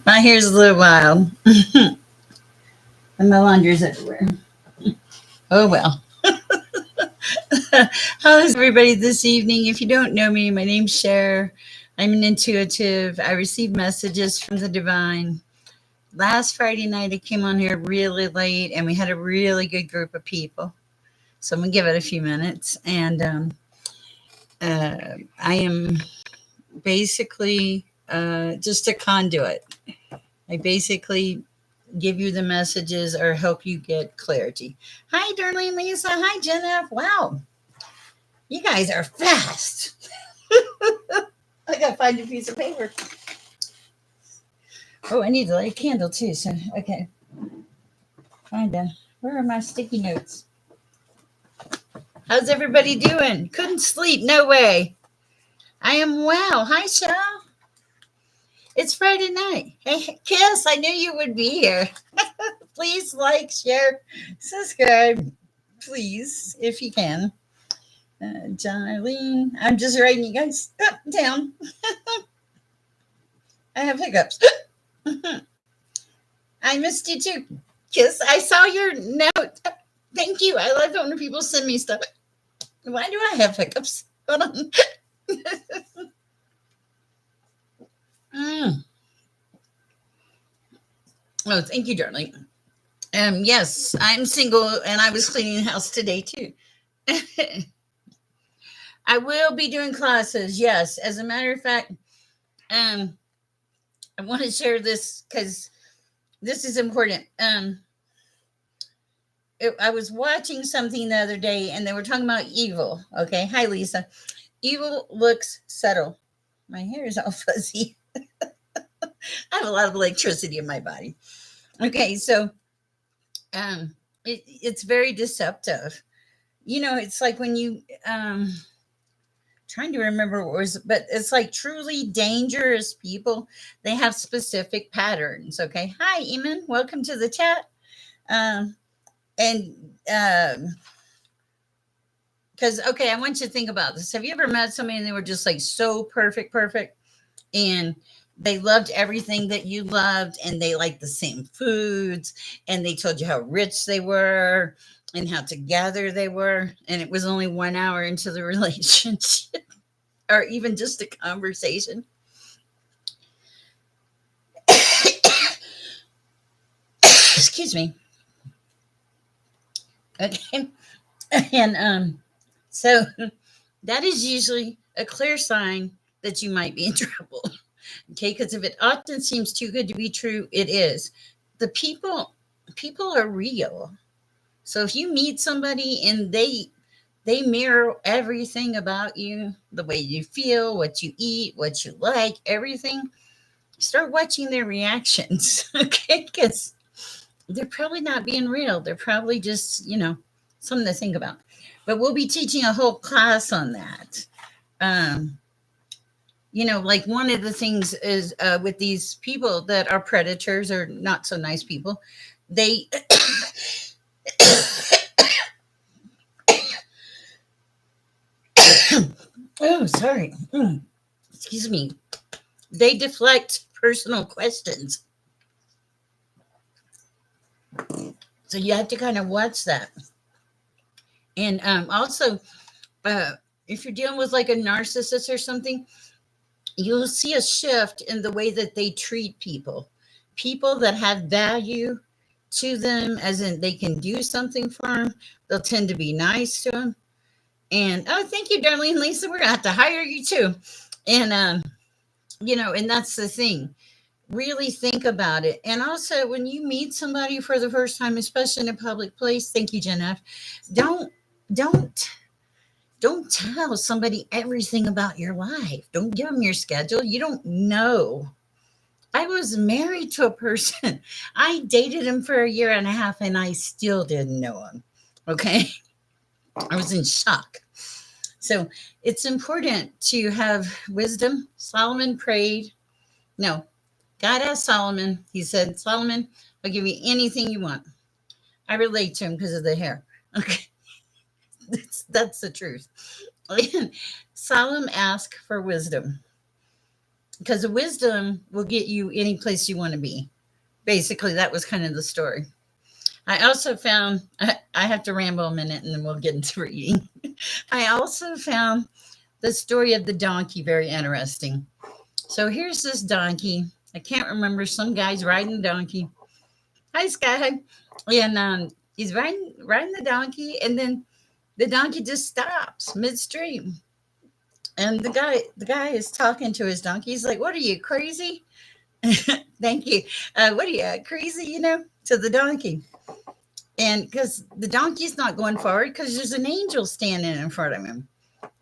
My hair's a little wild, and my laundry's everywhere. Oh well. How is everybody this evening? If you don't know me, my name's Sher. I'm an intuitive. I receive messages from the divine. Last Friday night, I came on here really late, and we had a really good group of people. So I'm gonna give it a few minutes, and I am basically just a conduit. I basically give you the messages or help you get clarity. Hi, Darlene Lisa. Hi, Jennifer. Wow, you guys are fast. I gotta find a piece of paper. Oh, I need to light a candle too. So, okay. Find a. Where are my sticky notes? How's everybody doing? Couldn't sleep. No way. I am well. Hi, Shell. It's Friday night. Hey, Kiss, I knew you would be here. Please like, share, subscribe, please, if you can. Jarlene, I'm just writing you guys down. I have hiccups. I missed you too, Kiss. I saw your note. Thank you. I love it when people send me stuff. Why do I have hiccups? Hold on. Mm. Oh, thank you, darling. Yes, I'm single and I was cleaning the house today too. I will be doing classes. Yes, as a matter of fact, um, I want to share this because this is important. I was watching something the other day, and they were talking about evil. Okay, hi Lisa. Evil looks subtle. My hair is all fuzzy. I have a lot of electricity in my body. Okay, so it's very deceptive. You know, it's like when you trying to remember what was, but it's like truly dangerous people. They have specific patterns. Okay. Hi, Eamon. Welcome to the chat. Um, and because okay, I want you to think about this. Have you ever met somebody and they were just like so perfect, and they loved everything that you loved, and they liked the same foods, and they told you how rich they were and how together they were, and it was only 1 hour into the relationship or even just a conversation. Excuse me. Okay. And so that is usually a clear sign that you might be in trouble. Okay, because if it often seems too good to be true, it is. The people are real. So if you meet somebody and they mirror everything about you, the way you feel, what you eat, what you like, everything, start watching their reactions. Okay, because they're probably not being real. They're probably just, something to think about. But we'll be teaching a whole class on that. Um, like one of the things is with these people that are predators or not so nice people, they, oh, sorry. Excuse me. They deflect personal questions. So you have to kind of watch that. And also, uh, if you're dealing with like a narcissist or something, you'll see a shift in the way that they treat people. People that have value to them, as in they can do something for them, they'll tend to be nice to them. And oh, thank you, Darlene Lisa. We're gonna have to hire you too. And and that's the thing. Really think about it. And also, when you meet somebody for the first time, especially in a public place, thank you, Jenna. Don't don't don't tell somebody everything about your life. Don't give them your schedule. You don't know. I was married to a person. I dated him for a year and a half and I still didn't know him. Okay. I was in shock. So it's important to have wisdom. Solomon prayed. No, God asked Solomon. He said, Solomon, I'll give you anything you want. I relate to him because of the hair. Okay. That's the truth. Solomon asked for wisdom. because the wisdom will get you any place you want to be. Basically, that was kind of the story. I also found, I have to ramble a minute and then we'll get into reading. I also found the story of the donkey very interesting. So here's this donkey. I can't remember. Some guy's riding a donkey. Hi, Sky. And he's riding the donkey, and then the donkey just stops midstream. And the guy is talking to his donkey. He's like, "What are you, crazy?" Thank you. What are you, crazy? To the donkey. And because the donkey's not going forward because there's an angel standing in front of him.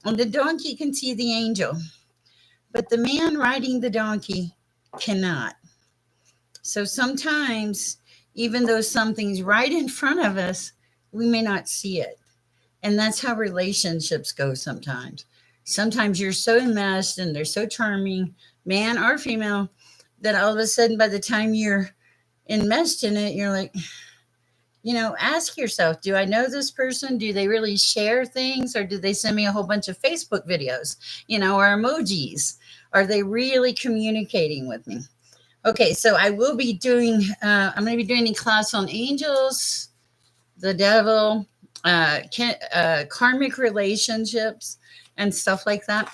And the donkey can see the angel, but the man riding the donkey cannot. So sometimes, even though something's right in front of us, we may not see it. And that's how relationships go sometimes. Sometimes you're so enmeshed and they're so charming, man or female, that all of a sudden, by the time you're enmeshed in it, you're like, ask yourself, do I know this person? Do they really share things? Or do they send me a whole bunch of Facebook videos, or emojis? Are they really communicating with me? Okay, so I will be doing, I'm going to be doing a class on angels, the devil, karmic relationships, and stuff like that.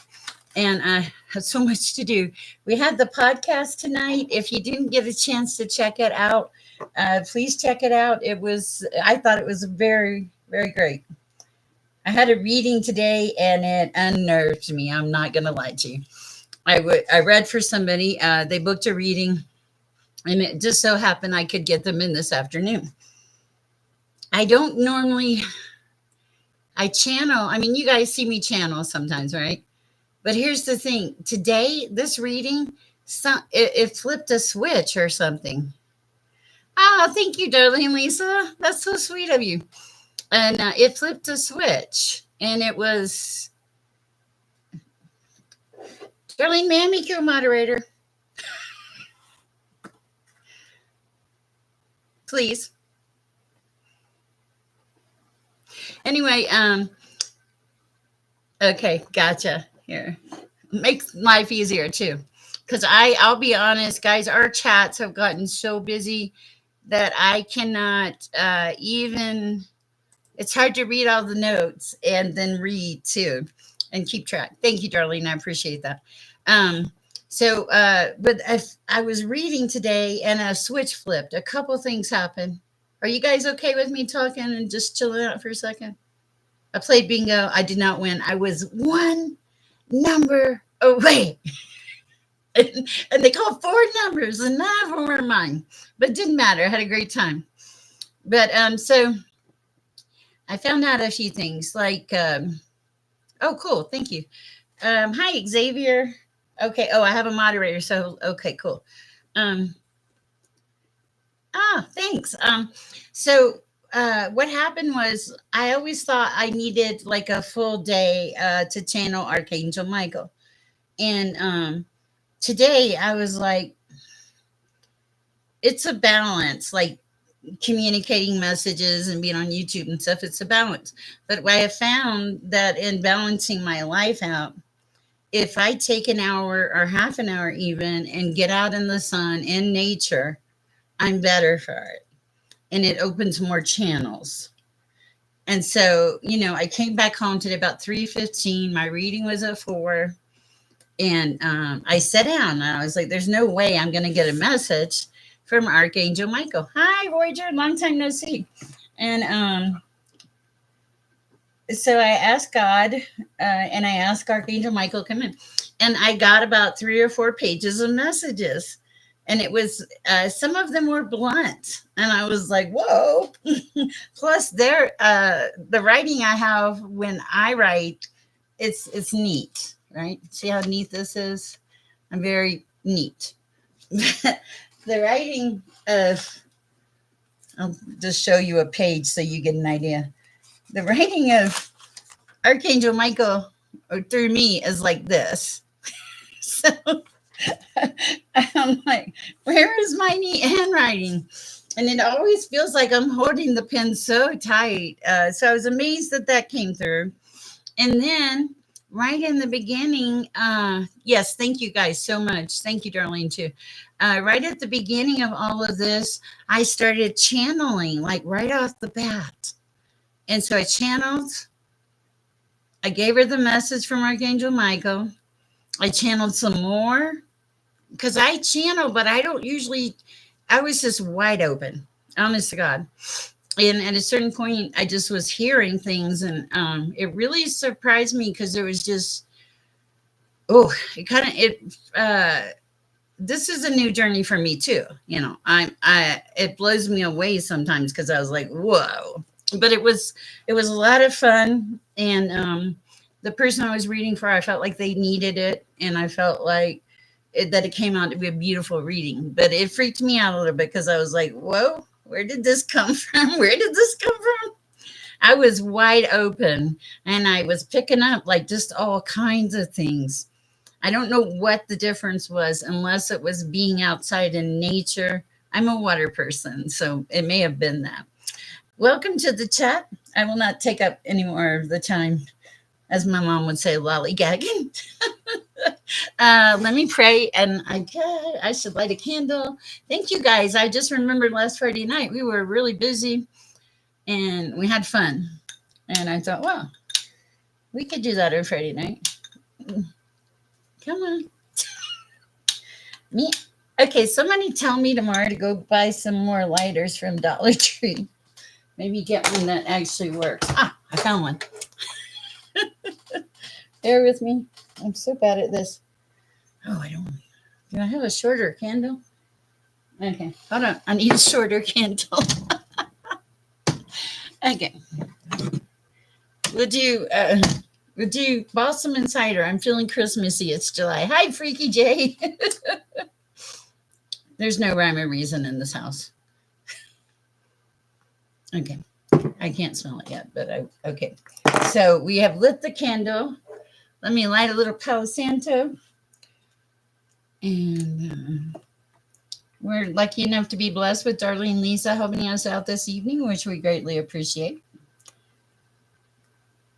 And I have so much to do. We had the podcast tonight. If you didn't get a chance to check it out, please check it out. I thought it was very, very great. I had a reading today and it unnerved me. I'm not going to lie to you. I read for somebody. They booked a reading, and it just so happened I could get them in this afternoon. I don't normally, I channel. I mean, you guys see me channel sometimes, right? But here's the thing. Today, this reading, it flipped a switch or something. Oh, thank you, darling Lisa. That's so sweet of you. And it flipped a switch. And it was, darling, may I make you a moderator? Please. Anyway, okay, gotcha. Here. Makes life easier too. Because I'll be honest, guys, our chats have gotten so busy that I cannot even, it's hard to read all the notes and then read too and keep track. Thank you, darling. I appreciate that. But I was reading today and a switch flipped. A couple things happened. Are you guys okay with me talking and just chilling out for a second? I played bingo. I did not win. I was one number away. And they called four numbers and none of them were mine. But it didn't matter. I had a great time. But so I found out a few things like, oh, cool. Thank you. Hi, Xavier. Okay. Oh, I have a moderator. So, okay, cool. Thanks. What happened was I always thought I needed like a full day to channel Archangel Michael. And today I was like, it's a balance, like communicating messages and being on YouTube and stuff. It's a balance. But I have found that in balancing my life out, if I take an hour or half an hour even and get out in the sun in nature, I'm better for it. And it opens more channels. And so, I came back home today about 3:15. My reading was at 4. And I sat down and I was like, there's no way I'm going to get a message from Archangel Michael. Hi, Voyager. Long time no see. And so I asked God and I asked Archangel Michael to come in. And I got about 3 or 4 pages of messages. And it was, some of them were blunt. And I was like, whoa. Plus, the writing I have when I write, it's neat, right? See how neat this is? I'm very neat. The writing of, I'll just show you a page so you get an idea. The writing of Archangel Michael through me is like this. So I'm like, where is my neat handwriting? And it always feels like I'm holding the pen so tight. So I was amazed that came through. And then right in the beginning, yes, thank you guys so much. Thank you, Darlene, too. Right at the beginning of all of this, I started channeling, like right off the bat. And so I channeled, I gave her the message from Archangel Michael. I channeled some more because I channel, but I don't usually, I was just wide open, honest to God. And at a certain point, I just was hearing things, and it really surprised me because there was just, oh, it kind of, this is a new journey for me too. You know, it blows me away sometimes because I was like, whoa. But it was a lot of fun, and the person I was reading for, I felt like they needed it, and I felt like that it came out to be a beautiful reading. But it freaked me out a little bit because I was like, whoa, where did this come from? Where did this come from? I was wide open, and I was picking up like just all kinds of things. I don't know what the difference was unless it was being outside in nature. I'm a water person, so it may have been that. Welcome to the chat. I will not take up any more of the time, as my mom would say, lollygagging. Let me pray, and I should light a candle. Thank you guys. I just remembered last Friday night we were really busy and we had fun. And I thought, well, we could do that on Friday night. Come on. Me. Okay, somebody tell me tomorrow to go buy some more lighters from Dollar Tree. Maybe get one that actually works. Ah, I found one. Bear with me. I'm so bad at this. Oh, I don't. Do I have a shorter candle? Okay, hold on. I need a shorter candle. Okay. We'll do balsam and cider. I'm feeling Christmassy. It's July. Hi, Freaky J. There's no rhyme or reason in this house. Okay. I can't smell it yet, but okay. So we have lit the candle. Let me light a little Palo Santo. And we're lucky enough to be blessed with Darlene Lisa helping us out this evening, which we greatly appreciate.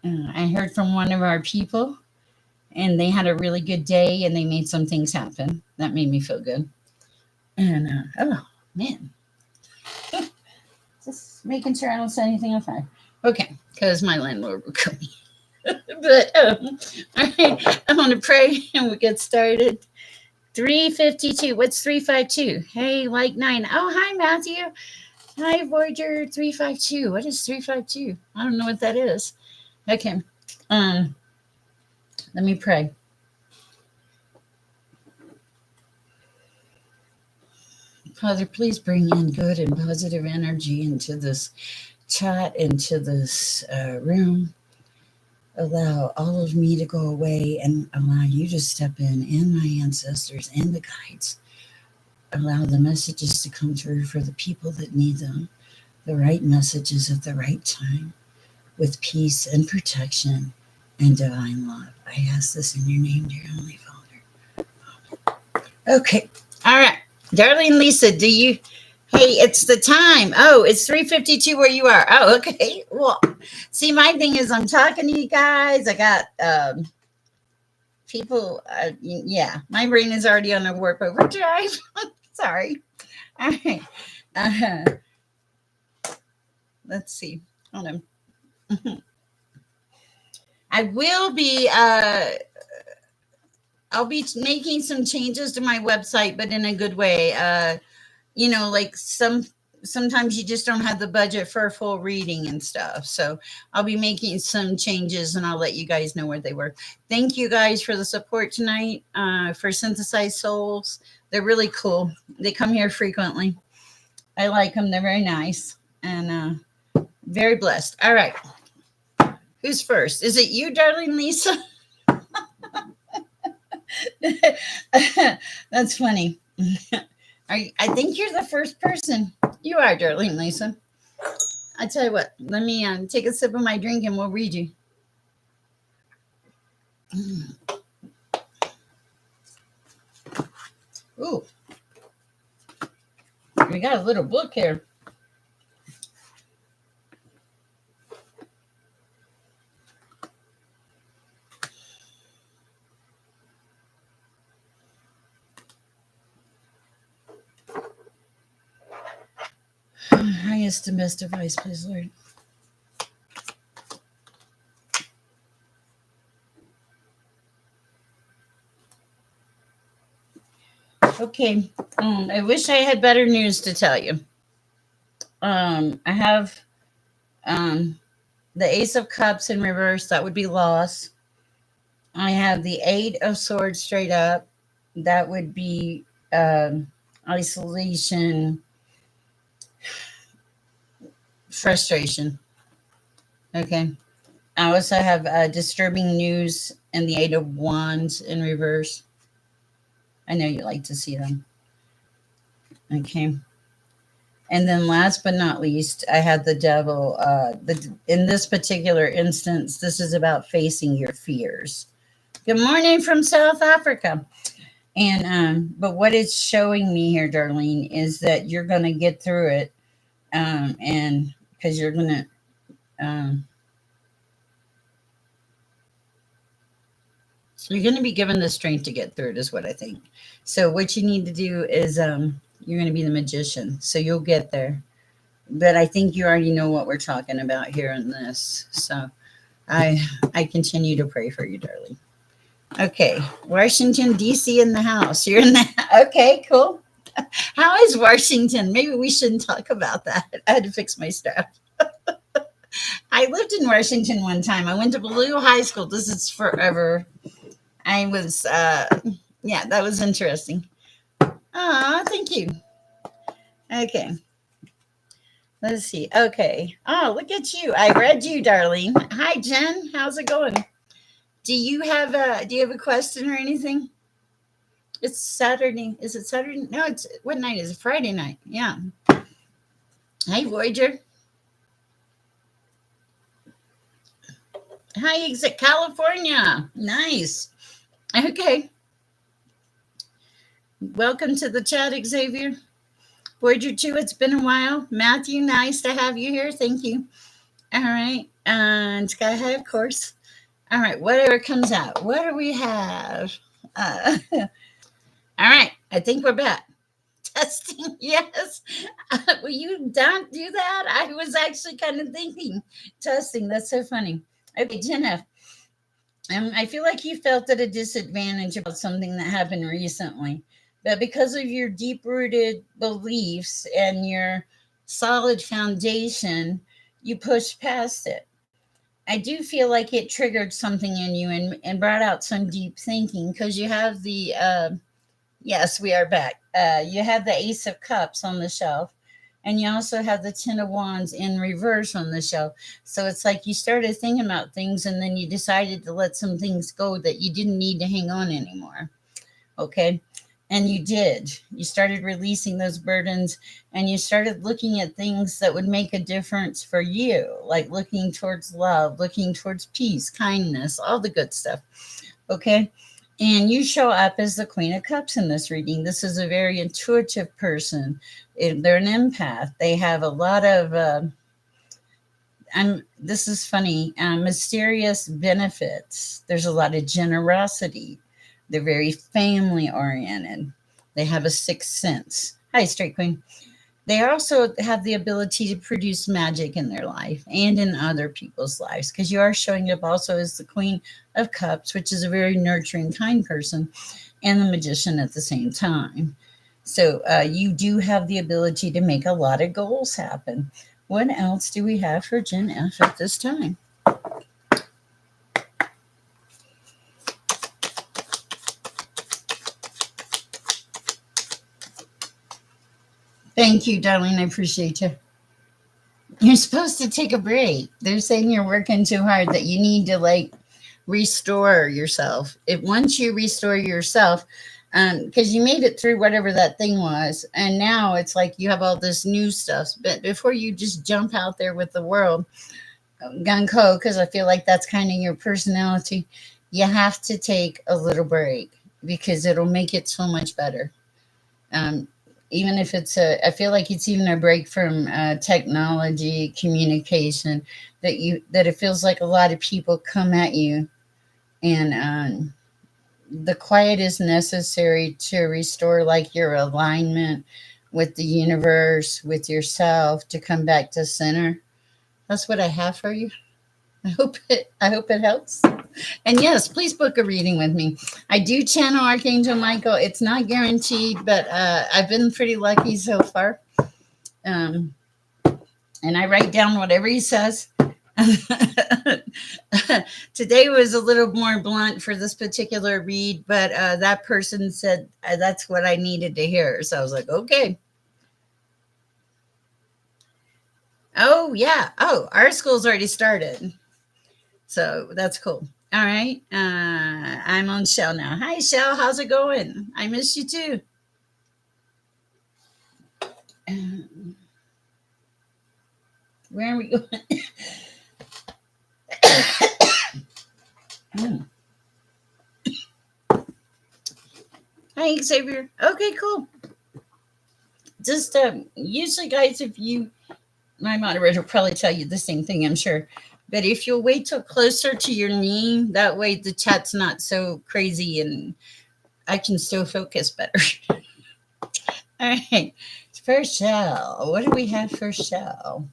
I heard from one of our people, and they had a really good day, and they made some things happen. That made me feel good. And, oh, man. Just making sure I don't set anything on fire. Okay, because my landlord will kill me. But, all right, I'm going to pray, and we'll get started. 352. What's 352? Hey, like 9. Oh, hi, Matthew. Hi, Voyager 352. What is 352? I don't know what that is. Okay. Let me pray. Father, please bring in good and positive energy into this chat, into this room. Allow all of me to go away and allow you to step in, and my ancestors and the guides. Allow the messages to come through for the people that need them, the right messages at the right time, with peace and protection and divine love. I ask this in your name, dear Heavenly Father. Okay. All right. Darlene Lisa, do you... Hey, it's the time. Oh, it's 3:52 where you are. Oh, okay. Well, see, my thing is I'm talking to you guys. I got people. Yeah, my brain is already on a warp overdrive. Sorry. All right. Let's see. Hold on. I will be... I'll be making some changes to my website, but in a good way. Like sometimes you just don't have the budget for a full reading and stuff. So I'll be making some changes, and I'll let you guys know where they were. Thank you guys for the support tonight, for Synthesized Souls. They're really cool. They come here frequently. I like them. They're very nice and very blessed. All right. Who's first? Is it you, Darling Lisa? That's funny. I think you're the first person. You are, Darlene Lisa. I tell you what, let me take a sip of my drink and we'll read you. Ooh. We got a little book here. Highest and best advice, please, Lord. Okay. I wish I had better news to tell you. I have um, the Ace of Cups in reverse. That would be loss. I have the Eight of Swords straight up. That would be isolation, frustration. Okay. I also have disturbing news and the Eight of Wands in reverse. I know you like to see them. Okay. And then last but not least, I had the devil. In this particular instance, this is about facing your fears. Good morning from South Africa. And but what it's showing me here, Darlene, is that you're going to get through it, and because um, you're going to be given the strength to get through it, is what I think. So what you need to do is you're going to be the magician, so you'll get there. But I think you already know what we're talking about here in this. So I I continue to pray for you, darling. Okay, Washington D.C. in the house. You're in the okay, cool. How is Washington? Maybe we shouldn't talk about that. I had to fix my stuff. I lived in Washington one time. I went to Blue High School. This is forever. I was yeah, that was interesting. Ah, thank you. Okay. Let's see. Okay. Oh, look at you. I read you, darling. Hi, Jen. How's it going? Do you have a question or anything? It's Saturday. Is it Saturday? No, it's what night is it? Friday night. Yeah. Hi, Voyager. Hi, exit California. Nice. Okay. Welcome to the chat, Xavier. Voyager 2, it's been a while. Matthew, nice to have you here. Thank you. All right. And Sky High, of course. All right. Whatever comes out. What do we have? All right. I think we're back. Testing, yes. Will you don't do that? I was actually kind of thinking testing. That's so funny. Okay, Jenna, I feel like you felt at a disadvantage about something that happened recently, but because of your deep rooted beliefs and your solid foundation, you pushed past it. I do feel like it triggered something in you and brought out some deep thinking because you have the yes, we are back. You have the Ace of Cups on the shelf, and you also have the Ten of Wands in reverse on the shelf. So it's like you started thinking about things, and then you decided to let some things go that you didn't need to hang on anymore. Okay. And you did. You started releasing those burdens and you started looking at things that would make a difference for you, like looking towards love, looking towards peace, kindness, all the good stuff. Okay. And you show up as the Queen of Cups in this reading. This is a very intuitive person. They're an empath. They have a lot of, this is funny, mysterious benefits. There's a lot of generosity. They're very family oriented. They have a sixth sense. Hi, Straight Queen. They also have the ability to produce magic in their life and in other people's lives because you are showing up also as the Queen of Cups, which is a very nurturing, kind person, and the Magician at the same time. So you do have the ability to make a lot of goals happen. What else do we have for Gen F at this time? Thank you, darling. I appreciate you. You're supposed to take a break. They're saying you're working too hard, that you need to like restore yourself. If once you restore yourself, because you made it through whatever that thing was, and now it's like you have all this new stuff. But before you just jump out there with the world, gung ho, because I feel like that's kind of your personality, you have to take a little break because it'll make it so much better. Um, Even if it's I feel like it's even a break from technology, communication, that it feels like a lot of people come at you, and the quiet is necessary to restore like your alignment with the universe, with yourself to come back to center. That's what I have for you. I hope it helps. And yes, please book a reading with me. I do channel Archangel Michael. It's not guaranteed, but I've been pretty lucky so far. Um, and I write down whatever he says. Today was a little more blunt for this particular read, but that person said that's what I needed to hear. So I was like, okay. Oh, yeah. Oh, our school's already started. So that's cool. All right. I'm on Shell now. Hi, Shell. How's it going? I missed you too. Um, where are we going? Hmm. Hi, Xavier. Okay, cool. Just usually, guys, if you, my moderator will probably tell you the same thing, I'm sure. But if you'll wait till closer to your knee, that way the chat's not so crazy and I can still focus better. All right. For Shell, what do we have for Shell?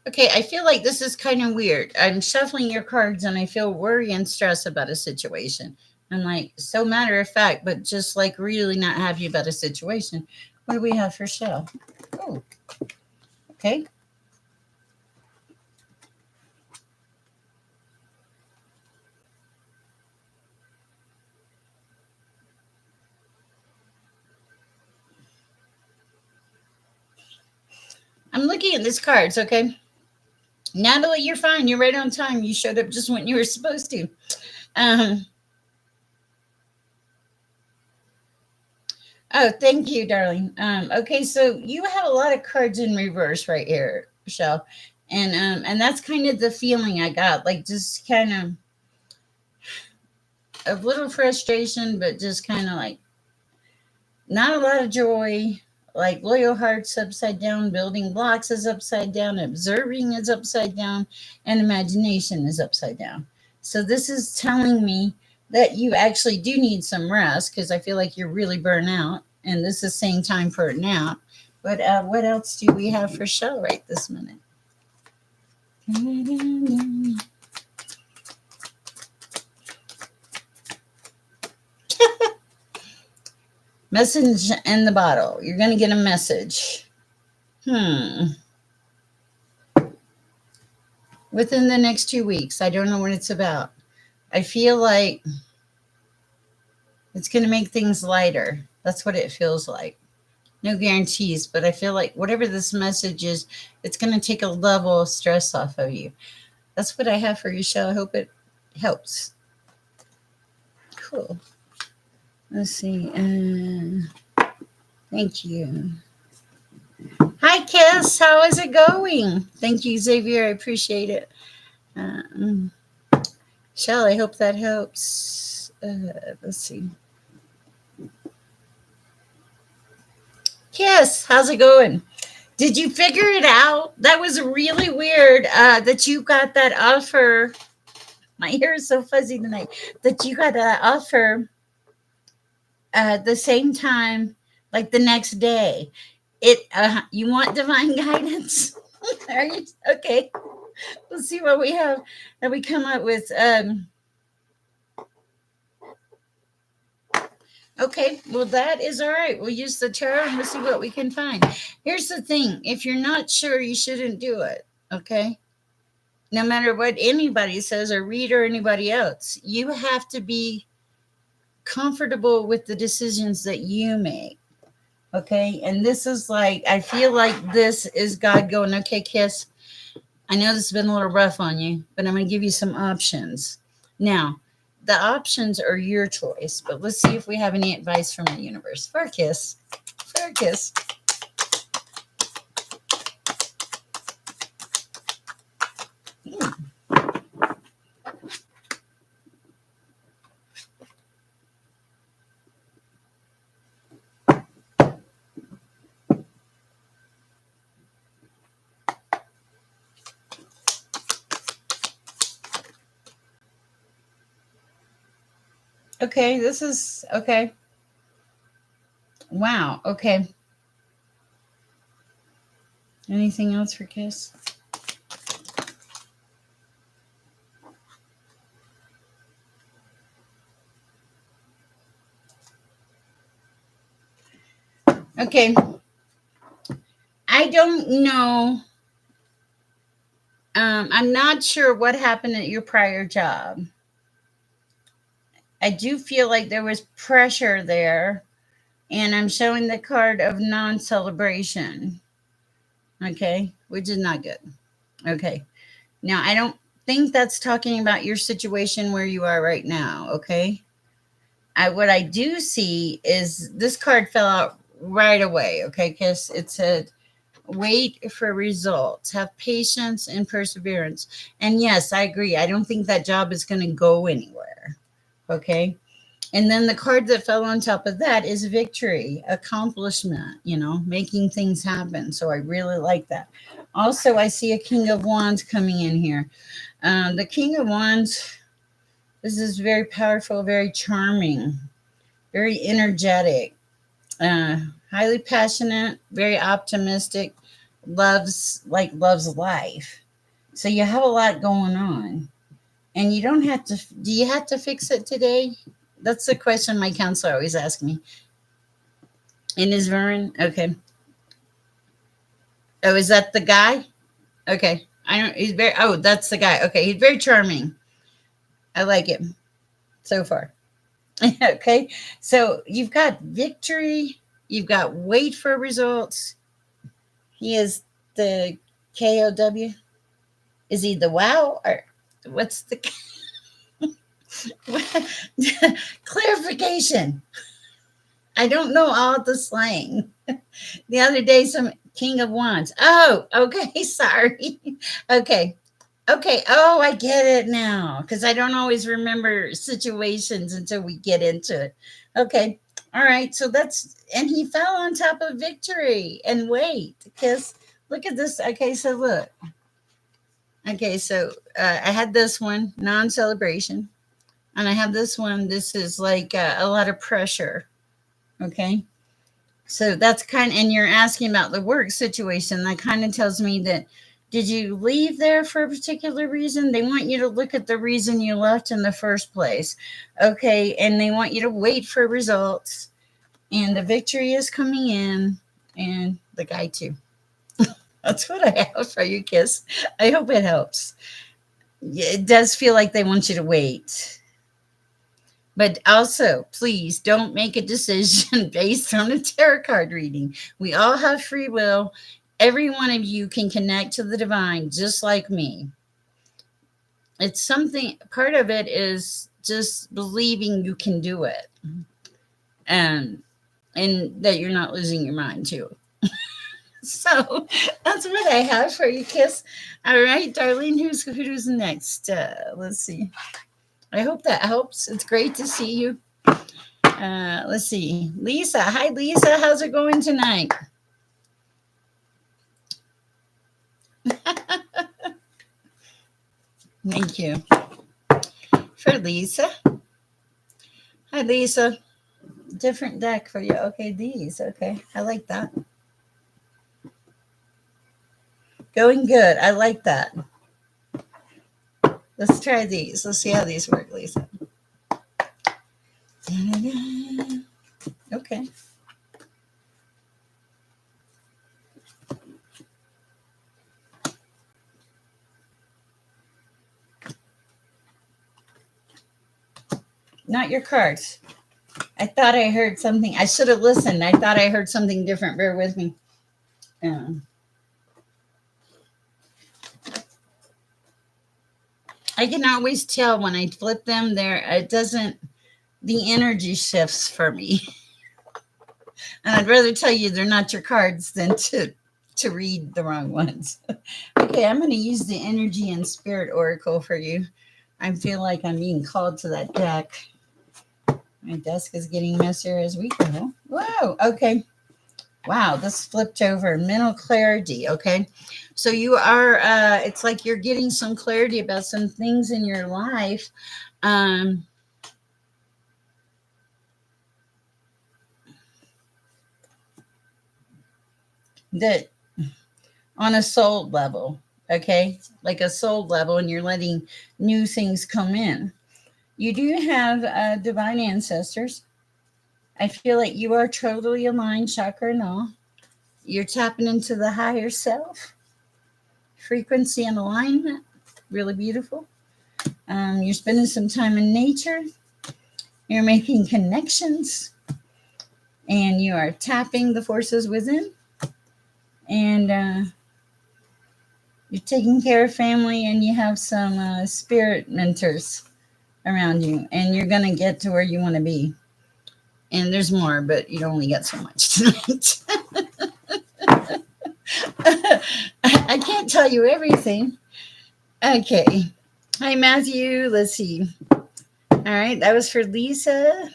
Okay, I feel like this is kind of weird. I'm shuffling your cards and I feel worry and stress about a situation. I'm like, so matter of fact, but just like really not happy about a situation. What do we have for Shell? Oh, okay. I'm looking at these cards, okay? Natalie, you're fine. You're right on time. You showed up just when you were supposed to. Um, oh, thank you, darling. Okay, so you have a lot of cards in reverse right here, Michelle. And that's kind of the feeling I got, like just kind of a little frustration, but just kind of like not a lot of joy. Like loyal hearts upside down, building blocks is upside down, observing is upside down, and imagination is upside down. So this is telling me that you actually do need some rest because I feel like you're really burnt out, and this is saying time for a nap. But what else do we have for show right this minute? Message in the bottle. You're going to get a message. Within the next 2 weeks. I don't know what it's about. I feel like it's going to make things lighter. That's what it feels like. No guarantees, but I feel like whatever this message is, it's going to take a level of stress off of you. That's what I have for you, Shell. I hope it helps. Cool. Let's see. Thank you. Hi, Kiss. How is it going? Thank you, Xavier. I appreciate it. Shell, I hope that helps. Let's see. Kiss, how's it going? Did you figure it out? That was really weird that you got that offer. My hair is so fuzzy tonight. That you got that offer at the same time, like the next day. You want divine guidance? Are you okay? Let's see what we have that we come up with. Okay, well, that is all right. We'll use the tarot and we'll see what we can find. Here's the thing, if you're not sure, you shouldn't do it, okay? No matter what anybody says or read or anybody else, you have to be comfortable with the decisions that you make, okay? And this is like, I feel like this is God going, okay, Kiss, I know this has been a little rough on you, but I'm going to give you some options. Now, the options are your choice, but let's see if we have any advice from the universe. For a kiss. For a kiss. Okay, this is okay. Wow. Okay. Anything else for Kiss? Okay. I don't know. I'm not sure what happened at your prior job. I do feel like there was pressure there, and I'm showing the card of non celebration. Okay, which is not good. Okay, now I don't think that's talking about your situation where you are right now. Okay, what I do see is this card fell out right away. Okay, because it said wait for results, have patience and perseverance. And yes, I agree. I don't think that job is going to go anywhere. Okay. And then the card that fell on top of that is victory, accomplishment, making things happen. So I really like that. Also, I see a King of Wands coming in here. The King of Wands, this is very powerful, very charming, very energetic, uh, highly passionate, very optimistic, loves life. So you have a lot going on, and you don't have to. Do you have to fix it today? That's the question my counselor always asks me. In his Vern, okay. Oh, is that the guy? Okay, I don't. He's very. Oh, that's the guy. Okay, he's very charming. I like him so far. Okay, so you've got victory. You've got wait for results. He is the KOW. Is he the wow or what's the clarification? I don't know all the slang. The other day, some King of Wands. Oh, okay. Sorry. Okay. Okay. Oh, I get it now because I don't always remember situations until we get into it. Okay. All right. So and he fell on top of victory. And wait, because look at this. Okay. So look. Okay. So I had this one, non celebration. And I have this one. This is like a lot of pressure. Okay. So that's and you're asking about the work situation. That kind of tells me that did you leave there for a particular reason? They want you to look at the reason you left in the first place. Okay. And they want you to wait for results. And the victory is coming in. And the guy, too. That's what I have for you, Kiss. I hope it helps. It does feel like they want you to wait. But also, please don't make a decision based on a tarot card reading. We all have free will. Every one of you can connect to the divine just like me. It's something, part of it is just believing you can do it. And that you're not losing your mind too. So that's what I have for you, Kiss. All right, Darlene, who's next? Let's see. I hope that helps. It's great to see you. Let's see. Lisa. Hi, Lisa. How's it going tonight? Thank you. For Lisa. Hi, Lisa. Different deck for you. Okay, these. Okay. I like that. Going good. I like that. Let's try these. Let's see how these work, Lisa. Da-da-da. Okay. Not your cards. I thought I heard something. I should have listened. I thought I heard something different. Bear with me. I can always tell when I flip them there. It doesn't. The energy shifts for me. And I'd rather tell you they're not your cards than to read the wrong ones. Okay, I'm going to use the energy and spirit oracle for you. I feel like I'm being called to that deck. My desk is getting messier as we go. Whoa, okay. Wow, this flipped over. Mental clarity, okay? So you are, it's like you're getting some clarity about some things in your life. that on a soul level, okay? Like a soul level, and you're letting new things come in. You do have divine ancestors. I feel like you are totally aligned, chakra and all. You're tapping into the higher self, frequency and alignment. Really beautiful. You're spending some time in nature. You're making connections, and you are tapping the forces within. And you're taking care of family, and you have some spirit mentors around you, and you're going to get to where you want to be. And there's more, but you only got so much tonight. I can't tell you everything. Okay. Hi, Matthew. Let's see. All right. That was for Lisa.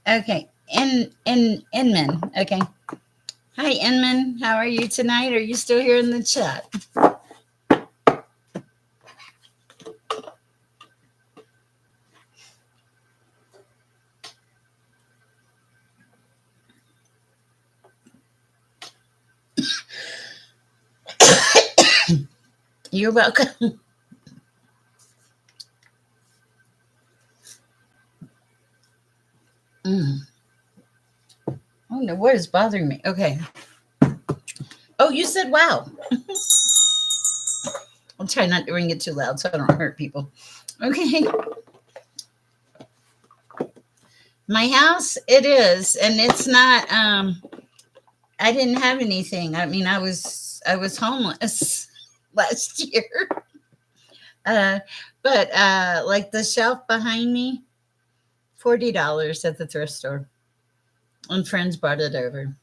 Okay. Inman. Okay. Hi, Inman. How are you tonight? Are you still here in the chat? You're welcome. Oh no, what is bothering me? Okay. Oh, you said wow. I'll try not to ring it too loud so I don't hurt people. Okay. My house, it is, and it's not. I didn't have anything. I mean, I was homeless last year. Uh, but like the shelf behind me, $40 at the thrift store, and friends brought it over.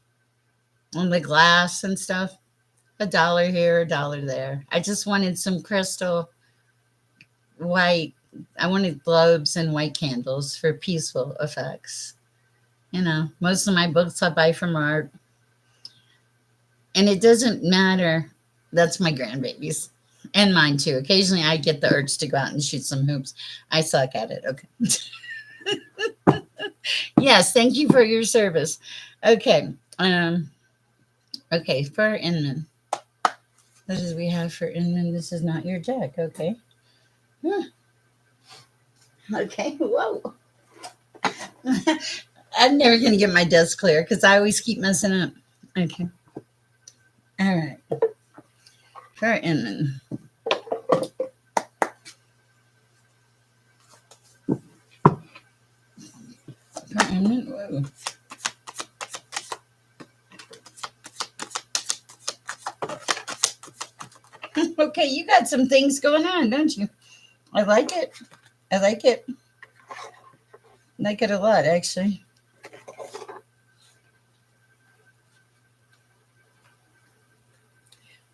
And the glass and stuff, $1 here, $1 there. I just wanted some crystal white. I wanted globes and white candles for peaceful effects. Most of my books I buy from art, and it doesn't matter. That's my grandbabies and mine too. Occasionally, I get the urge to go out and shoot some hoops. I suck at it. Okay. Yes, thank you for your service. Okay. Okay, for Inman. What do we have for Inman? This is not your deck. Okay. Okay. Whoa. I'm never going to get my desk clear because I always keep messing up. Okay. All right. For Inman. For Inman. Whoa. Okay, you got some things going on, don't you? I like it. I like it. Like it a lot, actually.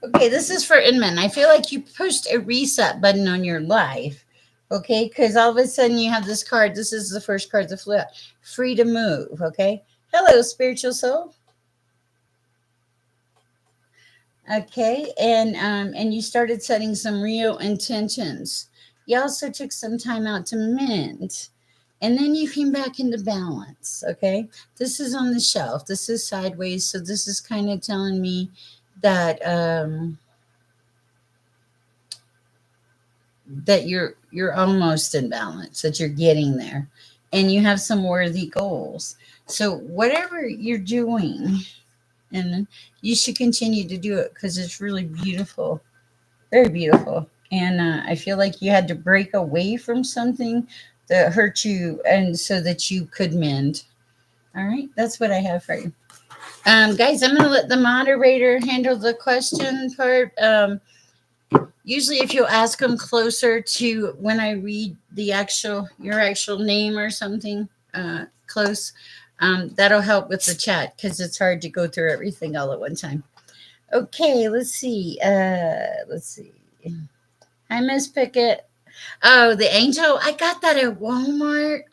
Okay, this is for Inman. I feel like you pushed a reset button on your life. Okay, because all of a sudden you have this card. This is the first card to flip. Free to move. Okay. Hello, spiritual soul. Okay, and you started setting some real intentions. You also took some time out to mend, and then you came back into balance. Okay, this is on the shelf. This is sideways, so this is kind of telling me that that you're almost in balance, that you're getting there, and you have some worthy goals. So whatever you're doing, and you should continue to do it because it's really beautiful, very beautiful. And I feel like you had to break away from something that hurt you, and so that you could mend. All right, that's what I have for you. Guys, I'm going to let the moderator handle the question part. Usually, if you'll ask them closer to when I read your actual name or something close, that'll help with the chat because it's hard to go through everything all at one time. Okay, let's see. Hi, Miss Pickett. Oh, the angel. I got that at Walmart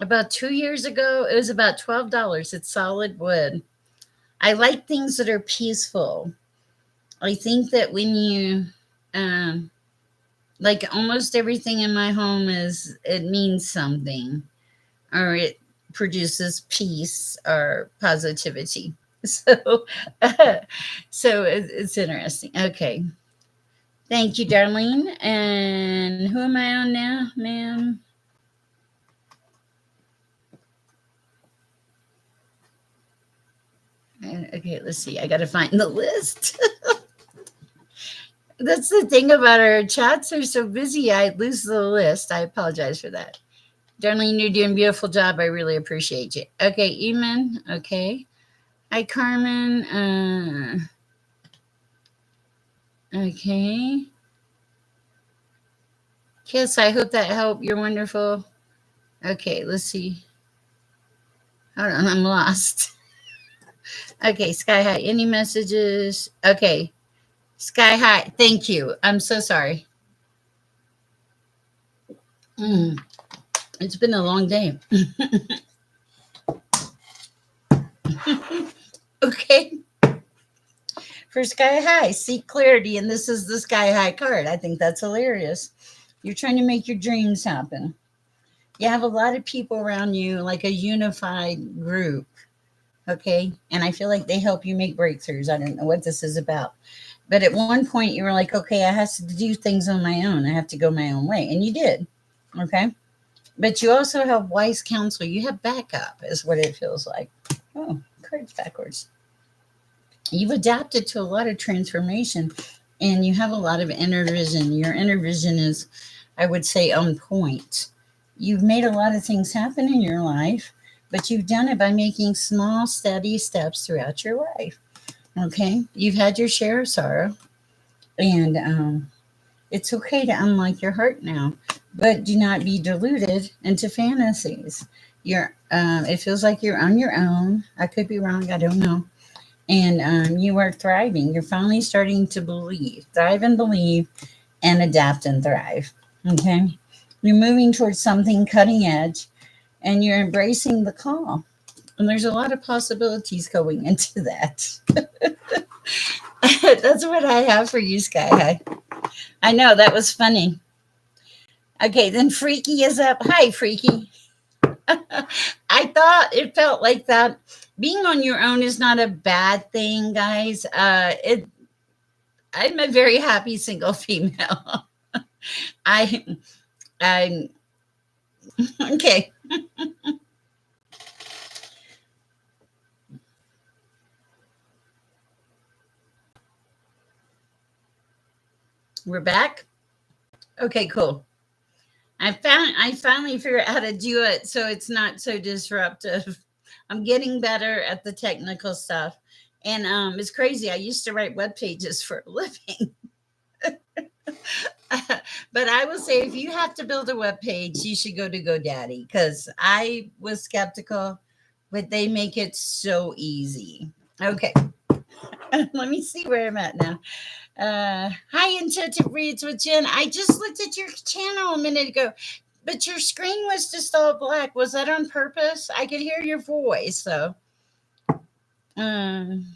about 2 years ago. It was about $12. It's solid wood. I like things that are peaceful. I think that when you, like almost everything in my home it means something, or it produces peace or positivity. So, so it's interesting. Okay. Thank you, Darlene. And who am I on now, ma'am? Okay, let's see. I got to find the list. That's the thing about our chats are so busy. I lose the list. I apologize for that. Darlene, you're doing a beautiful job. I really appreciate you. Okay, Eamon. Okay. Hi, Carmen. Okay. Kiss, I hope that helped. You're wonderful. Okay, let's see. Hold on, I'm lost. Okay, Sky High. Any messages? Okay. Sky High. Thank you. I'm so sorry. Mm, it's been a long day. Okay. For Sky High, seek clarity, and this is the Sky High card. I think that's hilarious. You're trying to make your dreams happen. You have a lot of people around you, like a unified group. Okay. And I feel like they help you make breakthroughs. I don't know what this is about. But at one point, you were like, okay, I have to do things on my own. I have to go my own way. And you did. Okay. But you also have wise counsel. You have backup, is what it feels like. Oh, cards backwards. You've adapted to a lot of transformation and you have a lot of inner vision. Your inner vision is, I would say, on point. You've made a lot of things happen in your life, but you've done it by making small, steady steps throughout your life. Okay. You've had your share of sorrow, and it's okay to unlock your heart now, but do not be deluded into fantasies. It feels like you're on your own. I could be wrong. I don't know. And you are thriving. You're finally starting to believe, thrive and believe, and adapt and thrive. Okay. You're moving towards something cutting edge, and you're embracing the call. And there's a lot of possibilities going into that. That's what I have for you, Sky High. I know that was funny. Okay, then Freaky is up. Hi, Freaky. I thought it felt like that. Being on your own is not a bad thing, guys. I'm a very happy single female. I I'm okay. We're back. Okay, cool. I finally figured out how to do it so it's not so disruptive. I'm getting better at the technical stuff. And it's crazy. I used to write web pages for a living. But I will say if you have to build a web page, you should go to GoDaddy because I was skeptical, but they make it so easy. Okay. Let me see where I'm at now. Hi, Intuitive Reads with Jen. I just looked at your channel a minute ago, but your screen was just all black. Was that on purpose? I could hear your voice, so. Um,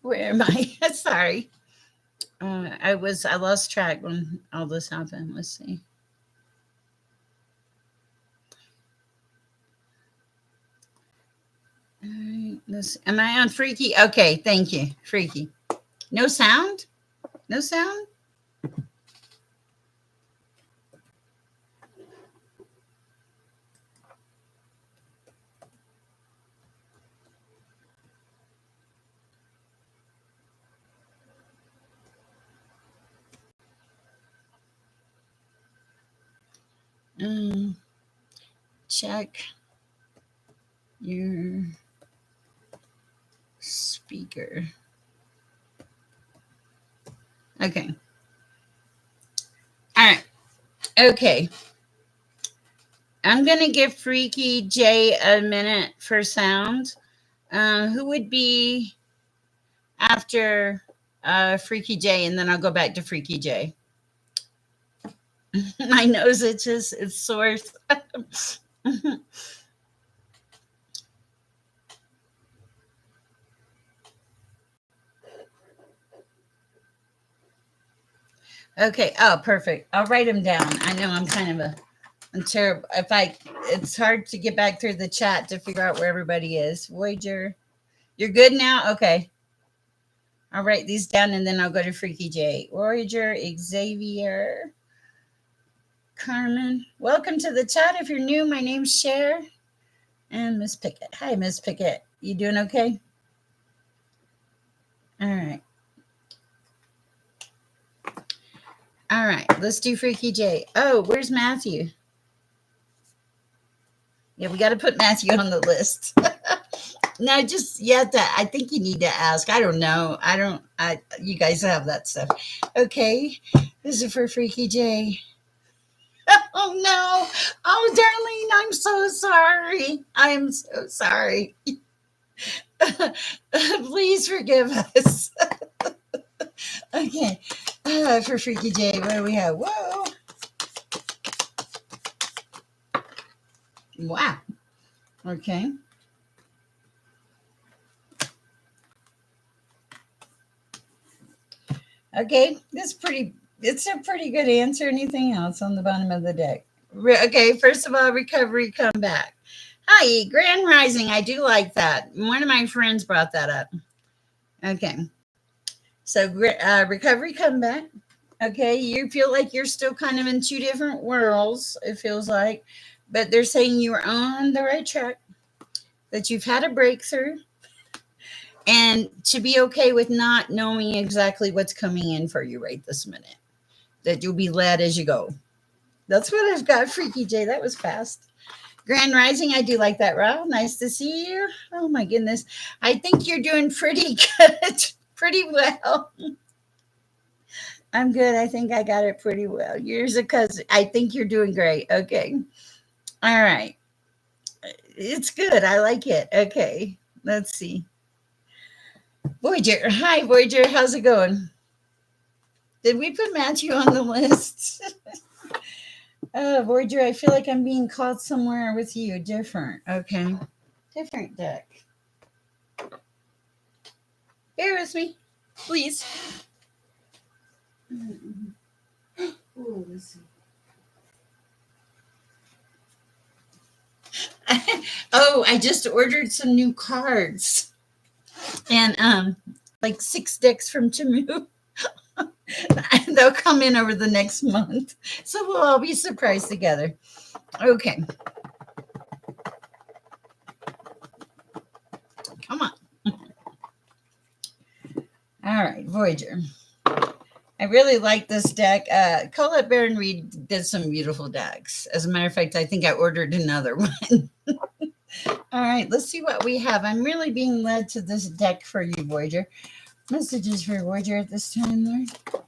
where am I? Sorry. I lost track when all this happened. Let's see. All right, am I on Freaky? Okay, thank you, Freaky. No sound? No sound? Um, check your speaker. Okay. All right. Okay. I'm going to give Freaky J a minute for sound. Who would be after Freaky J? And then I'll go back to Freaky J. My nose itches. It's sore. Okay. Oh, perfect. I'll write them down. I know I'm kind of a I'm terrible. It's hard to get back through the chat to figure out where everybody is. Voyager, you're good now? Okay. I'll write these down and then I'll go to Freaky J. Voyager, Xavier, Carmen. Welcome to the chat. If you're new, my name's Sher and Miss Pickett. Hi, Miss Pickett. You doing okay? All right. All right. Let's do Freaky J. Oh, where's Matthew? Yeah, we got to put Matthew on the list. No, just yet that I think you need to ask. I don't know. You guys have that stuff. Okay. This is for Freaky J. Oh no. Oh darling, I'm so sorry. I am so sorry. Please forgive us. Okay. For Freaky J, what do we have? Whoa. Wow. Okay. Okay, it's a pretty good answer. Anything else on the bottom of the deck? Okay, first of all, recovery, come back. Hi, Grand Rising. I do like that. One of my friends brought that up. Okay. So, recovery, come back. Okay, you feel like you're still kind of in two different worlds, it feels like, but they're saying you are on the right track, that you've had a breakthrough, and to be okay with not knowing exactly what's coming in for you right this minute, that you'll be led as you go. That's what I've got, Freaky J. That was fast. Grand Rising, I do like that, Rob. Nice to see you. Oh my goodness. I think you're doing pretty good, pretty well. I'm good. I think I got it pretty well. Yours a cousin. I think you're doing great. Okay. All right. It's good. I like it. Okay. Let's see. Voyager. Hi, Voyager. How's it going? Did we put Matthew on the list? Voyager, I feel like I'm being caught somewhere with you. Different. Okay. Different deck. Bear with me, please. Ooh, let's see. Oh, I just ordered some new cards. And like 6 decks from Timu. They'll come in over the next month. So we'll all be surprised together. Okay. Come on. All right, Voyager. I really like this deck. Colette Baron Reed did some beautiful decks. As a matter of fact, I think I ordered another one. All right, let's see what we have. I'm really being led to this deck for you, Voyager. Messages for Voyager at this time, Lord. Oh.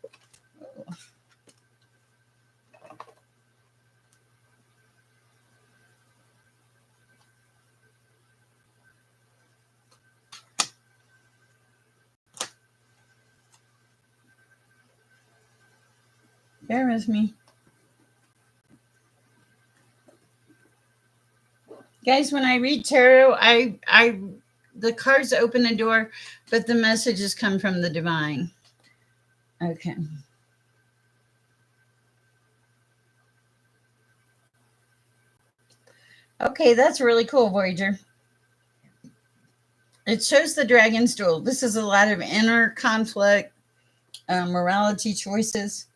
Bear with me. Guys, when I read tarot, the cards open the door, but the messages come from the divine. Okay. Okay, that's really cool, Voyager. It shows the dragon's duel. This is a lot of inner conflict, morality choices.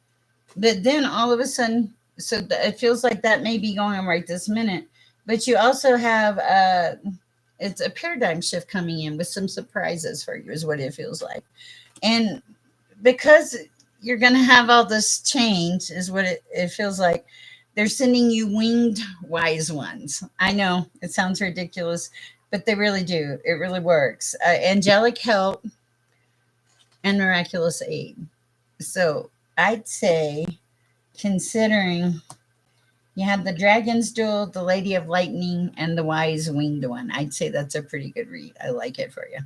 But then all of a sudden, it feels like that may be going on right this minute. But you also have it's a paradigm shift coming in with some surprises for you, is what it feels like. And because you're going to have all this change, is what it feels like. They're sending you winged wise ones. I know it sounds ridiculous, but they really do. It really works. Angelic help and miraculous aid. So I'd say, considering you have the Dragon's Duel, the Lady of Lightning, and the Wise Winged One, I'd say that's a pretty good read. I like it for you.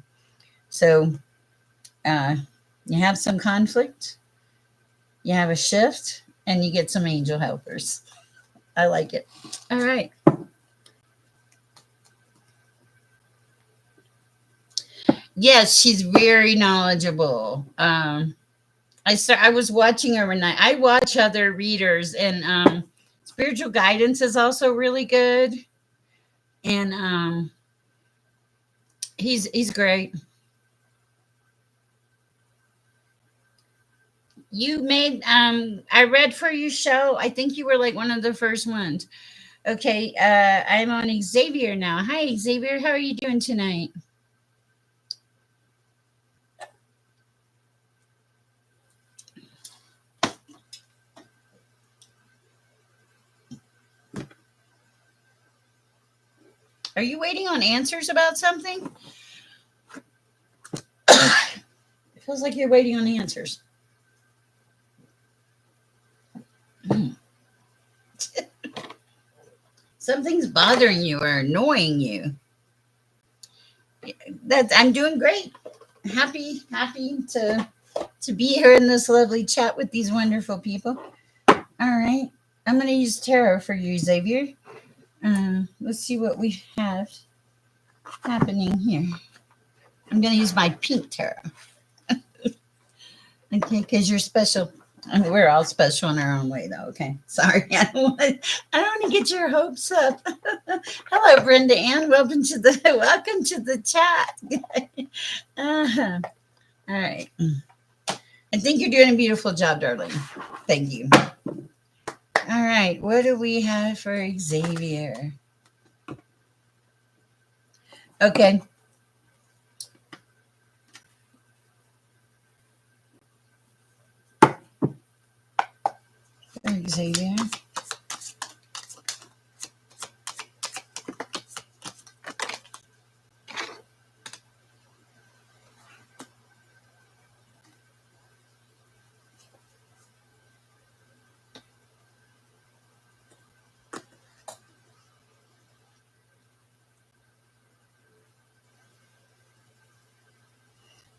So you have some conflict, you have a shift, and you get some angel helpers. I like it. All right. Yes, she's very knowledgeable. I was watching her one night. I watch other readers, and Spiritual guidance is also really good. And he's great. You made I read for your show. I think you were like one of the first ones. Okay, I'm on Xavier now. Hi Xavier, how are you doing tonight? Are you waiting on answers about something? It feels like you're waiting on answers. Hmm. Something's bothering you or annoying you. That I'm doing great. Happy to be here in this lovely chat with these wonderful people. All right, I'm going to use tarot for you, Xavier. Let's see what we have happening here. I'm going to use my pink tarot. Okay, because you're special. I mean, we're all special in our own way, though. Okay, sorry, I don't want to get your hopes up. Hello, Brenda Ann. Welcome to the chat. uh-huh. All right. I think you're doing a beautiful job, darling. Thank you. All right, what do we have for Xavier? Okay. For Xavier.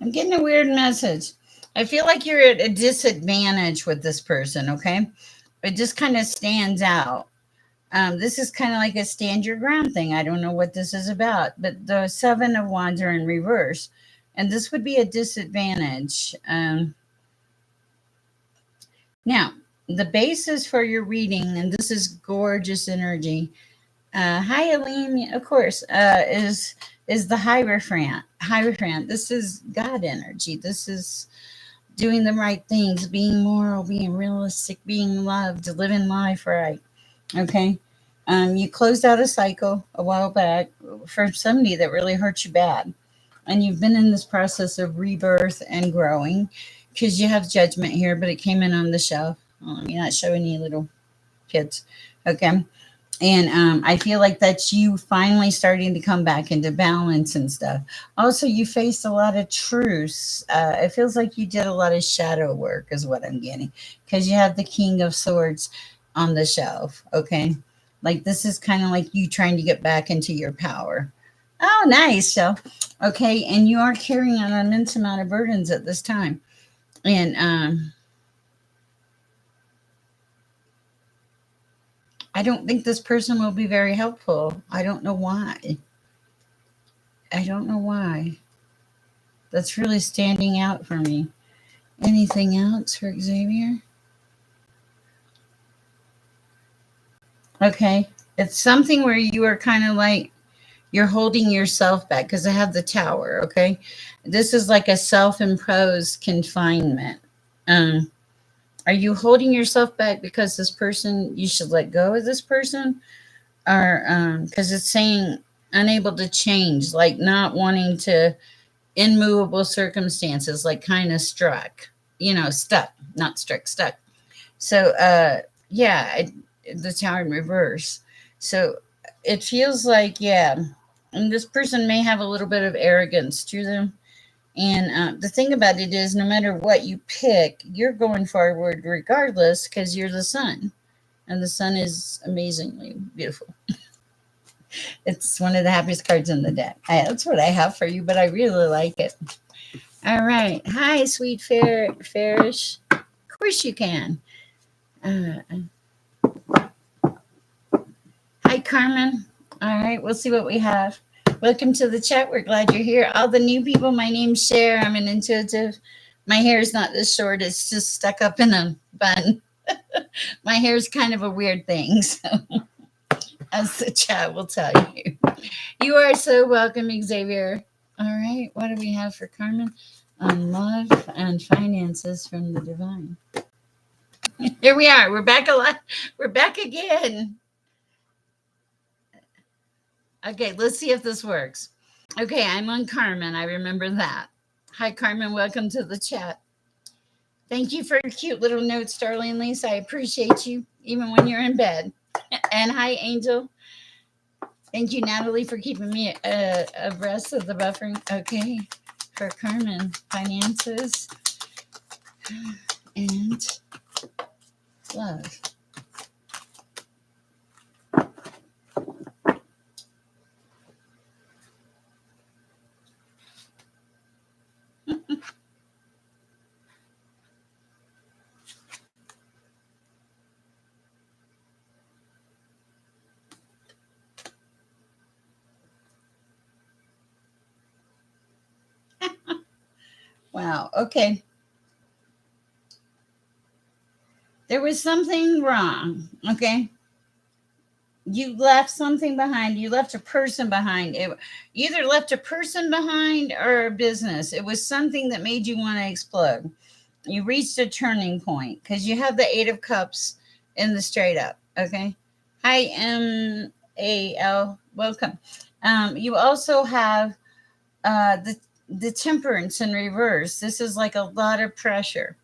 I'm getting a weird message. I feel like you're at a disadvantage with this person, okay? It just kind of stands out. This is kind of like a stand your ground thing. I don't know what this is about, but the Seven of Wands are in reverse, and this would be a disadvantage. Now, the basis for your reading, and this is gorgeous energy. Hi, Aline. Of course, is the Hierophant. Hierophant. This is God energy. This is doing the right things, being moral, being realistic, being loved, living life right. Okay. You closed out a cycle a while back for somebody that really hurt you bad. And you've been in this process of rebirth and growing because you have judgment here, but it came in on the shelf. You're not showing any little kids. Okay. And I feel like that's you finally starting to come back into balance and stuff. Also, you faced a lot of truths. It feels like you did a lot of shadow work, is what I'm getting, because you have the King of Swords on the shelf. Okay. Like this is kind of like you trying to get back into your power. Oh, nice. So, okay. And you are carrying an immense amount of burdens at this time. And, I don't think this person will be very helpful. I don't know why. I don't know why. That's really standing out for me. Anything else for Xavier? Okay. It's something where you are kind of like you're holding yourself back because I have the tower. Okay. This is like a self imposed confinement. Um, are you holding yourself back because this person, you should let go of this person? Or because it's saying unable to change, like not wanting to, immovable circumstances, like kind of stuck, not struck, stuck. So, yeah, the tower in reverse. So it feels like, yeah, and this person may have a little bit of arrogance to them. And the thing about it is, no matter what you pick, you're going forward regardless because you're the sun. And the sun is amazingly beautiful. It's one of the happiest cards in the deck. That's what I have for you, but I really like it. All right. Hi, sweet Farish. Of course you can. Uh, hi, Carmen. All right. We'll see what we have. Welcome to the chat. We're glad you're here. All the new people, my name's Sher. I'm an intuitive. My hair is not this short. It's just stuck up in a bun. My hair's kind of a weird thing, so as the chat will tell you. You are so welcome, Xavier. All right, what do we have for Carmen? On love and finances from the divine. Here we are. We're back alive. We're back again. Okay, let's see if this works. Okay, I'm on Carmen. I remember that. Hi, Carmen. Welcome to the chat. Thank you for your cute little notes, darling Lisa. I appreciate you, even when you're in bed. And hi, Angel. Thank you, Natalie, for keeping me abreast of the buffering. Okay, for Carmen, finances and love. Wow, okay. There was something wrong, okay? You left something behind. You left a person behind. You either left a person behind or a business. It was something that made you want to explode. You reached a turning point because you have the Eight of Cups in the straight up. Okay. Hi, MAL. Welcome. You also have the Temperance in reverse. This is like a lot of pressure.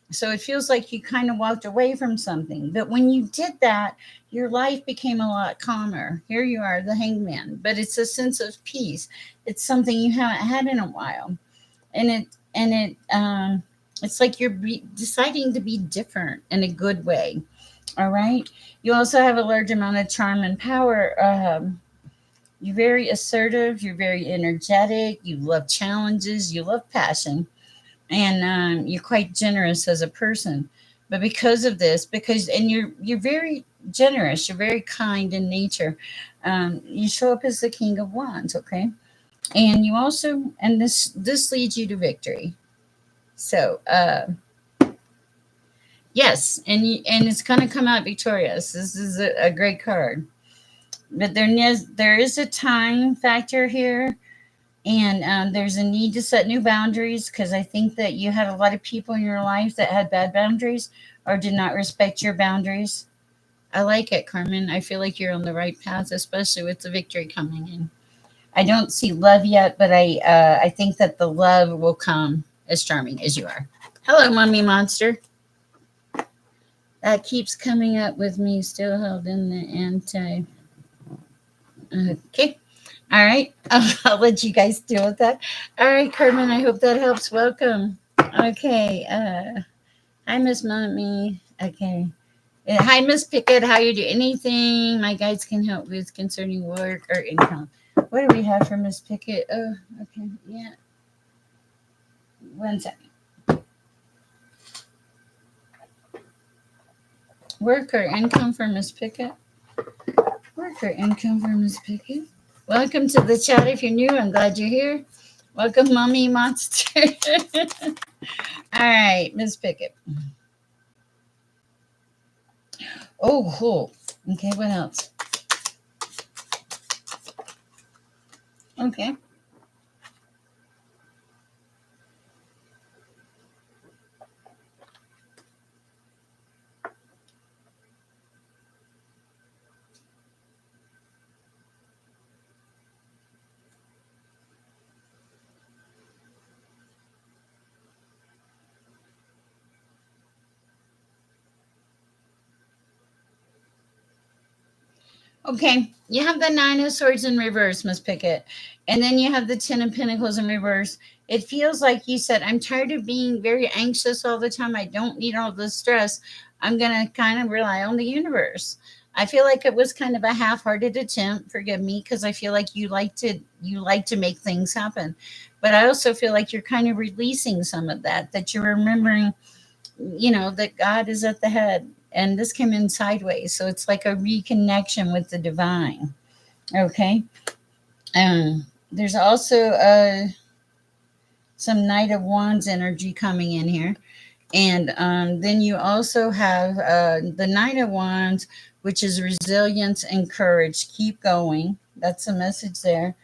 So it feels like you kind of walked away from something. But when you did that, your life became a lot calmer. Here you are, the Hangman. But it's a sense of peace. It's something you haven't had in a while. And it's like you're deciding to be different in a good way. All right. You also have a large amount of charm and power. You're very assertive. You're very energetic. You love challenges. You love passion, and you're quite generous as a person. But because of this, and you're very generous. You're very kind in nature. You show up as the King of Wands. Okay, and you also and this leads you to victory. So yes, and it's going to come out victorious. This is a great card. But there is a time factor here, and there's a need to set new boundaries because I think that you had a lot of people in your life that had bad boundaries or did not respect your boundaries. I like it, Carmen. I feel like you're on the right path, especially with the victory coming in. I don't see love yet, but I think that the love will come as charming as you are. Hello, Mummy Monster. That keeps coming up with me, still held in the anti. Okay. All right. I'll let you guys deal with that. All right, Carmen. I hope that helps. Welcome. Okay. Hi, Miss Mommy. Okay. Hi, Miss Pickett. How you do? Anything my guides can help with concerning work or income? What do we have for Miss Pickett? Oh, okay. Yeah. 1 second. Work or income for Miss Pickett? Work or income for Miss Pickett? Welcome to the chat. If you're new, I'm glad you're here. Welcome, Mommy Monster. All right, Miss Pickett. Oh, cool. Okay, what else? Okay. Okay, you have the Nine of Swords in reverse, Miss Pickett. And then you have the Ten of Pentacles in reverse. It feels like you said, I'm tired of being very anxious all the time. I don't need all this stress. I'm going to kind of rely on the universe. I feel like it was kind of a half-hearted attempt. Forgive me, because I feel like you like to make things happen. But I also feel like you're kind of releasing some of that you're remembering, that God is at the head. And this came in sideways. So it's like a reconnection with the divine. Okay. There's also some Knight of Wands energy coming in here. And then you also have the Knight of Wands, which is resilience and courage. Keep going. That's a message there.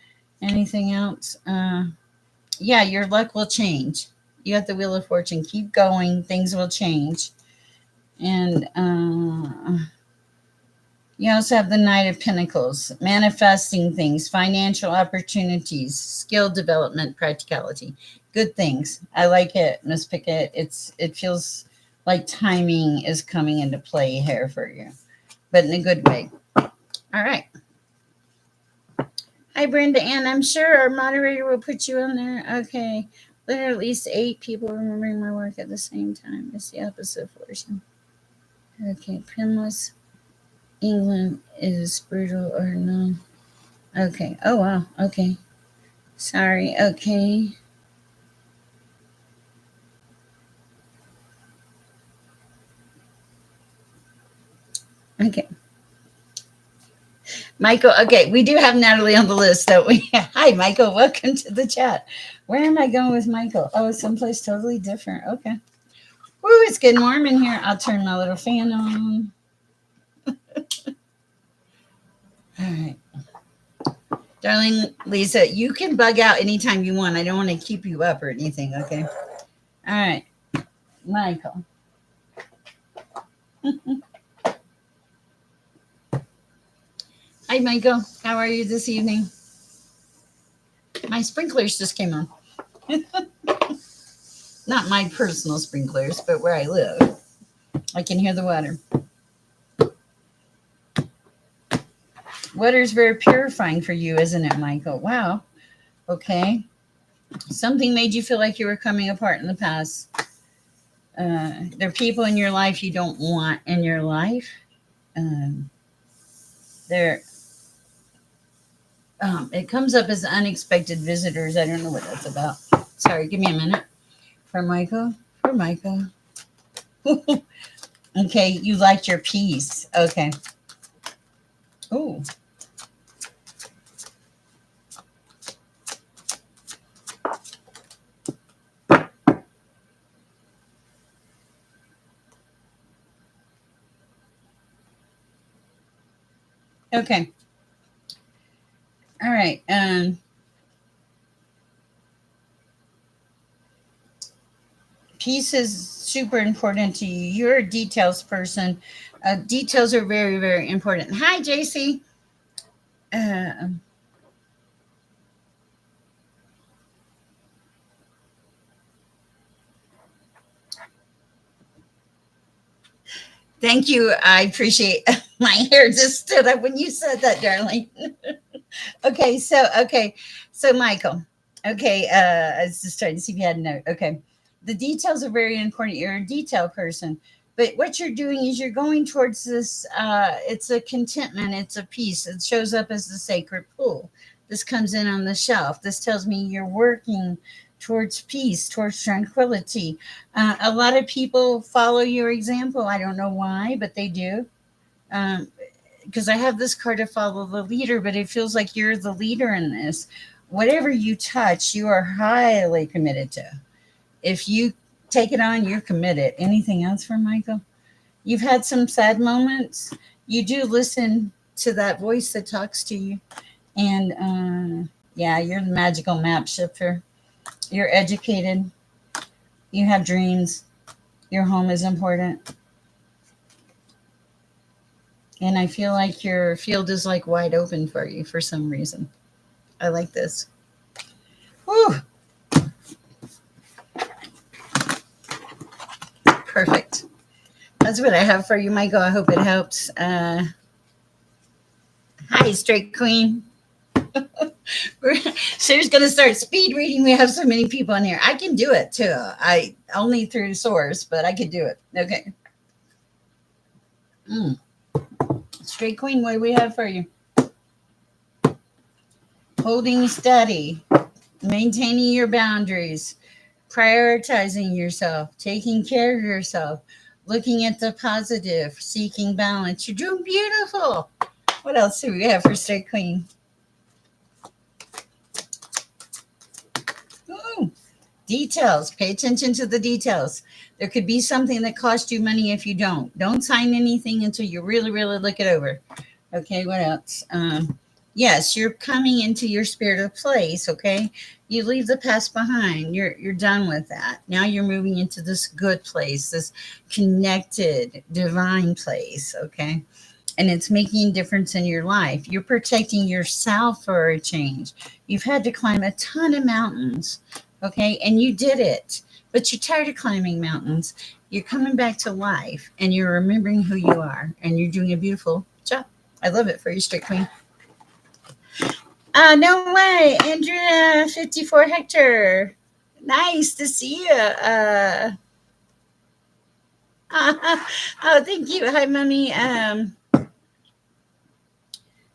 Anything else? Yeah, your luck will change. You got the Wheel of Fortune. Keep going. Things will change. And you also have the Knight of Pentacles, manifesting things, financial opportunities, skill development, practicality. Good things. I like it, Miss Pickett. It feels like timing is coming into play here for you, but in a good way. All right. Hi, Brenda Ann. I'm sure our moderator will put you on there. Okay. There are at least 8 people remembering my work at the same time. It's the opposite fortune. Okay. Pinless England is brutal or no? Okay. Oh, wow. Okay. Sorry. Okay. Okay. Michael. Okay. We do have Natalie on the list, don't we? Hi, Michael. Welcome to the chat. Where am I going with Michael? Oh, someplace totally different. Okay. Woo, it's getting warm in here. I'll turn my little fan on. All right. Darling Lisa, you can bug out anytime you want. I don't want to keep you up or anything. Okay. All right. Michael. Hi, Michael. How are you this evening? My sprinklers just came on. Not my personal sprinklers, but where I live. I can hear the water. Water's very purifying for you, isn't it, Michael? Wow. Okay. Something made you feel like you were coming apart in the past. There are people in your life you don't want in your life. There. It comes up as unexpected visitors. I don't know what that's about. Sorry, give me a minute. For Michael. For Michael. Okay, you liked your piece. Okay. Oh. Okay. All right. Peace is super important to you. You're a details person. Details are very, very important. Hi, JC. Uh, Thank you. I appreciate my hair just stood up when you said that, darling. Okay, so Michael. Okay, I was just trying to see if you had a note. Okay. The details are very important. You're a detail person. But what you're doing is you're going towards this it's a contentment, it's a peace. It shows up as the sacred pool. This comes in on the shelf. This tells me you're working towards peace, towards tranquility. A lot of people follow your example. I don't know why, but they do. Um, because I have this card to follow the leader, but it feels like you're the leader in this. Whatever you touch, you are highly committed to. If you take it on, you're committed. Anything else for Michael? You've had some sad moments. You do listen to that voice that talks to you. And yeah, you're the magical map shifter. You're educated. You have dreams. Your home is important. And I feel like your field is like wide open for you for some reason. I like this. Whew. Perfect. That's what I have for you, Michael. I hope it helps. Hi, Straight Queen. Sher's going to start speed reading. We have so many people in here. I can do it too. I only through source, but I could do it. Okay. Straight Queen, what do we have for you? Holding steady, maintaining your boundaries, prioritizing yourself, taking care of yourself, looking at the positive, seeking balance. You're doing beautiful. What else do we have for Straight Queen? Ooh, details. Pay attention to the details. There could be something that costs you money if you don't. Don't sign anything until you really, really look it over. Okay, what else? Yes, you're coming into your spiritual place. Okay, you leave the past behind. You're done with that. Now you're moving into this good place, this connected, divine place. Okay, and it's making a difference in your life. You're protecting yourself for a change. You've had to climb a ton of mountains, okay, and you did it, but you're tired of climbing mountains. You're coming back to life and you're remembering who you are, and you're doing a beautiful job. I love it for you, Strict Queen. No way, Andrea, 54 Hector. Nice to see you. Oh, thank you. Hi, Mummy.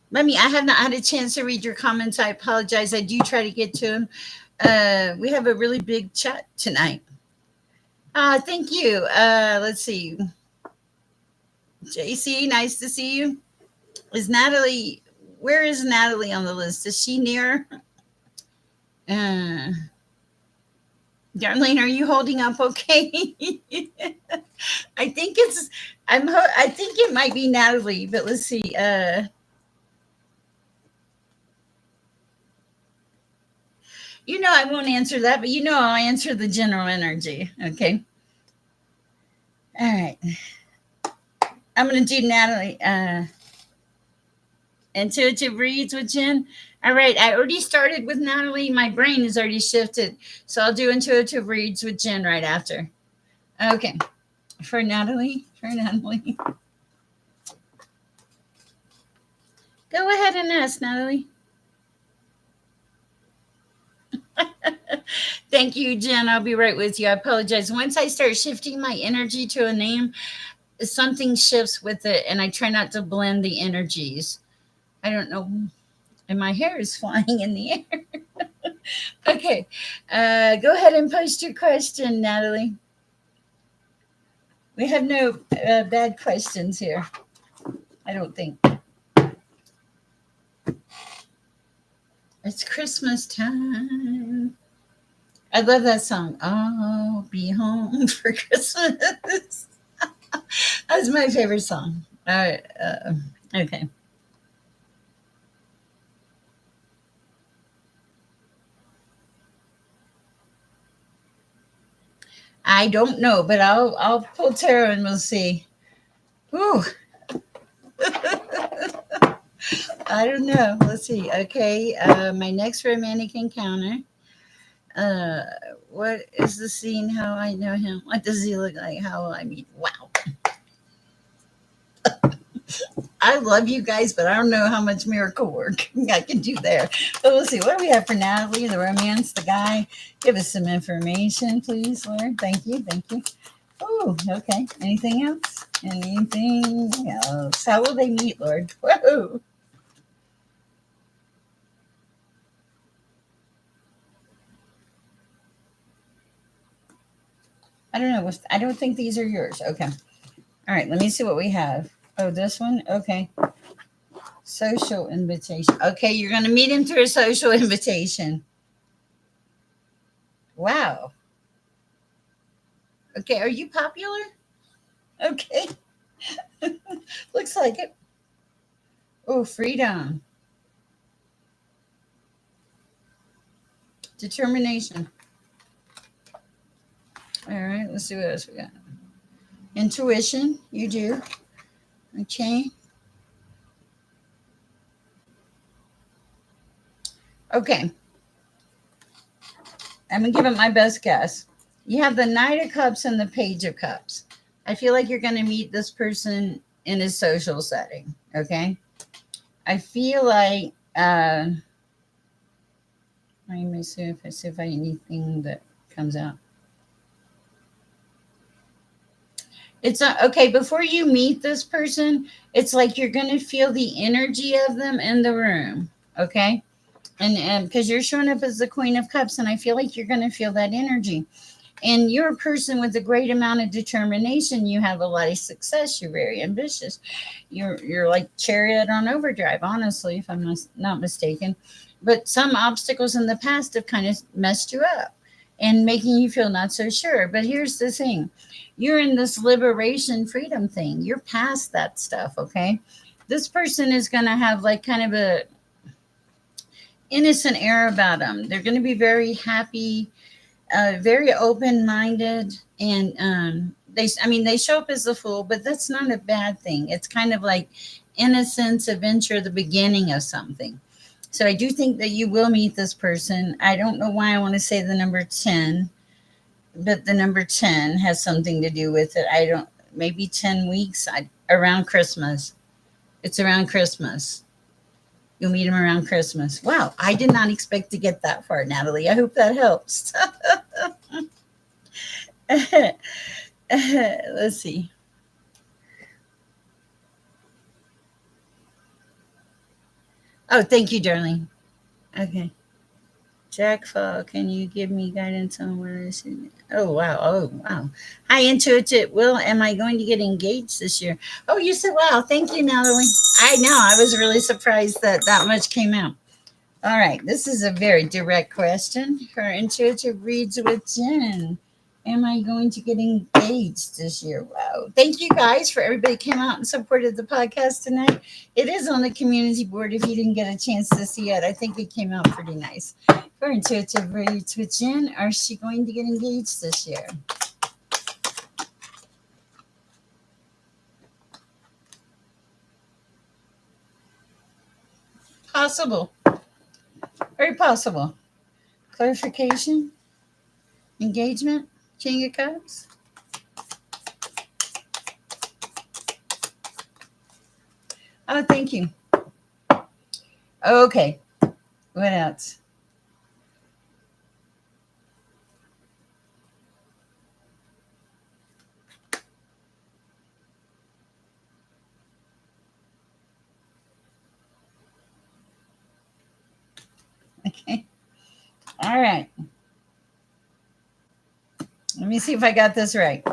Mummy, I have not had a chance to read your comments. I apologize. I do try to get to them. We have a really big chat tonight. Thank you. Let's see. JC, nice to see you. Is Natalie, where is Natalie on the list? Is she near? Uh, Darlene, are you holding up okay? I think it's, I think it might be Natalie, but let's see. I won't answer that, but I'll answer the general energy. Okay. All right. I'm going to do Natalie. Intuitive reads with Jen. All right. I already started with Natalie. My brain has already shifted. So I'll do intuitive reads with Jen right after. Okay. For Natalie. Go ahead and ask, Natalie. Thank you, Jen. I'll be right with you. I apologize. Once I start shifting my energy to a name, something shifts with it, and I try not to blend the energies. I don't know. And my hair is flying in the air. Okay. Go ahead and post your question, Natalie. We have no bad questions here. I don't think. It's Christmas time. I love that song. I'll be home for Christmas. That's my favorite song. All right. Okay. I don't know, but I'll pull tarot and we'll see. Ooh. I don't know. Let's see. Okay. My next romantic encounter. Uh, what is the scene? How I know him? What does he look like? How will I meet? Wow. I love you guys, but I don't know how much miracle work I can do there. But we'll see. What do we have for Natalie? The romance, the guy. Give us some information, please, Lord. Thank you. Thank you. Oh, okay. Anything else? Anything else? How will they meet, Lord? Whoa. I don't know. I don't think these are yours. Okay. All right. Let me see what we have. Oh, this one? Okay. Social invitation. Okay. You're going to meet him through a social invitation. Wow. Okay. Are you popular? Okay. Looks like it. Oh, freedom. Determination. All right. Let's see what else we got. Intuition. You do. Okay. Okay. I'm going to give it my best guess. You have the Knight of Cups and the Page of Cups. I feel like you're going to meet this person in a social setting. Okay. I feel like, let me see if I anything that comes out. It's okay. Before you meet this person, it's like you're going to feel the energy of them in the room. Okay. And because you're showing up as the Queen of Cups, and I feel like you're going to feel that energy. And you're a person with a great amount of determination. You have a lot of success. You're very ambitious. You're like Chariot on overdrive, honestly, if I'm not mistaken. But some obstacles in the past have kind of messed you up. and making you feel not so sure. But here's the thing, you're in this liberation freedom thing. You're past that stuff, okay? This person is going to have like kind of a innocent air about them. They're going to be very happy, very open minded, and I mean, they show up as a fool, but that's not a bad thing. It's kind of like innocence, adventure, the beginning of something. So I do think that you will meet this person. I don't know why I want to say the number 10, but the number 10 has something to do with it. I don't, maybe 10 weeks around Christmas. It's around Christmas. You'll meet him around Christmas. Wow, I did not expect to get that far, Natalie. I hope that helps. Let's see. Oh, thank you, darling. Okay. Jack Fall, can you give me guidance on where I should? Oh, wow. Oh, wow. Hi, Intuitive. Will, am I going to get engaged this year? Oh, you said, wow. Thank you, Natalie. I know. I was really surprised that that much came out. All right. This is a very direct question for Intuitive Reads with Jen. Am I going to get engaged this year? Wow. Thank you guys for everybody who came out and supported the podcast tonight. It is on the community board if you didn't get a chance to see it. I think it came out pretty nice. For Intuitive Reads with Jen, are she going to get engaged this year? Possible. Very possible. Clarification? Engagement? King of Cups? Oh, thank you. Okay. What else? Okay. All right. Let me see if I got this right.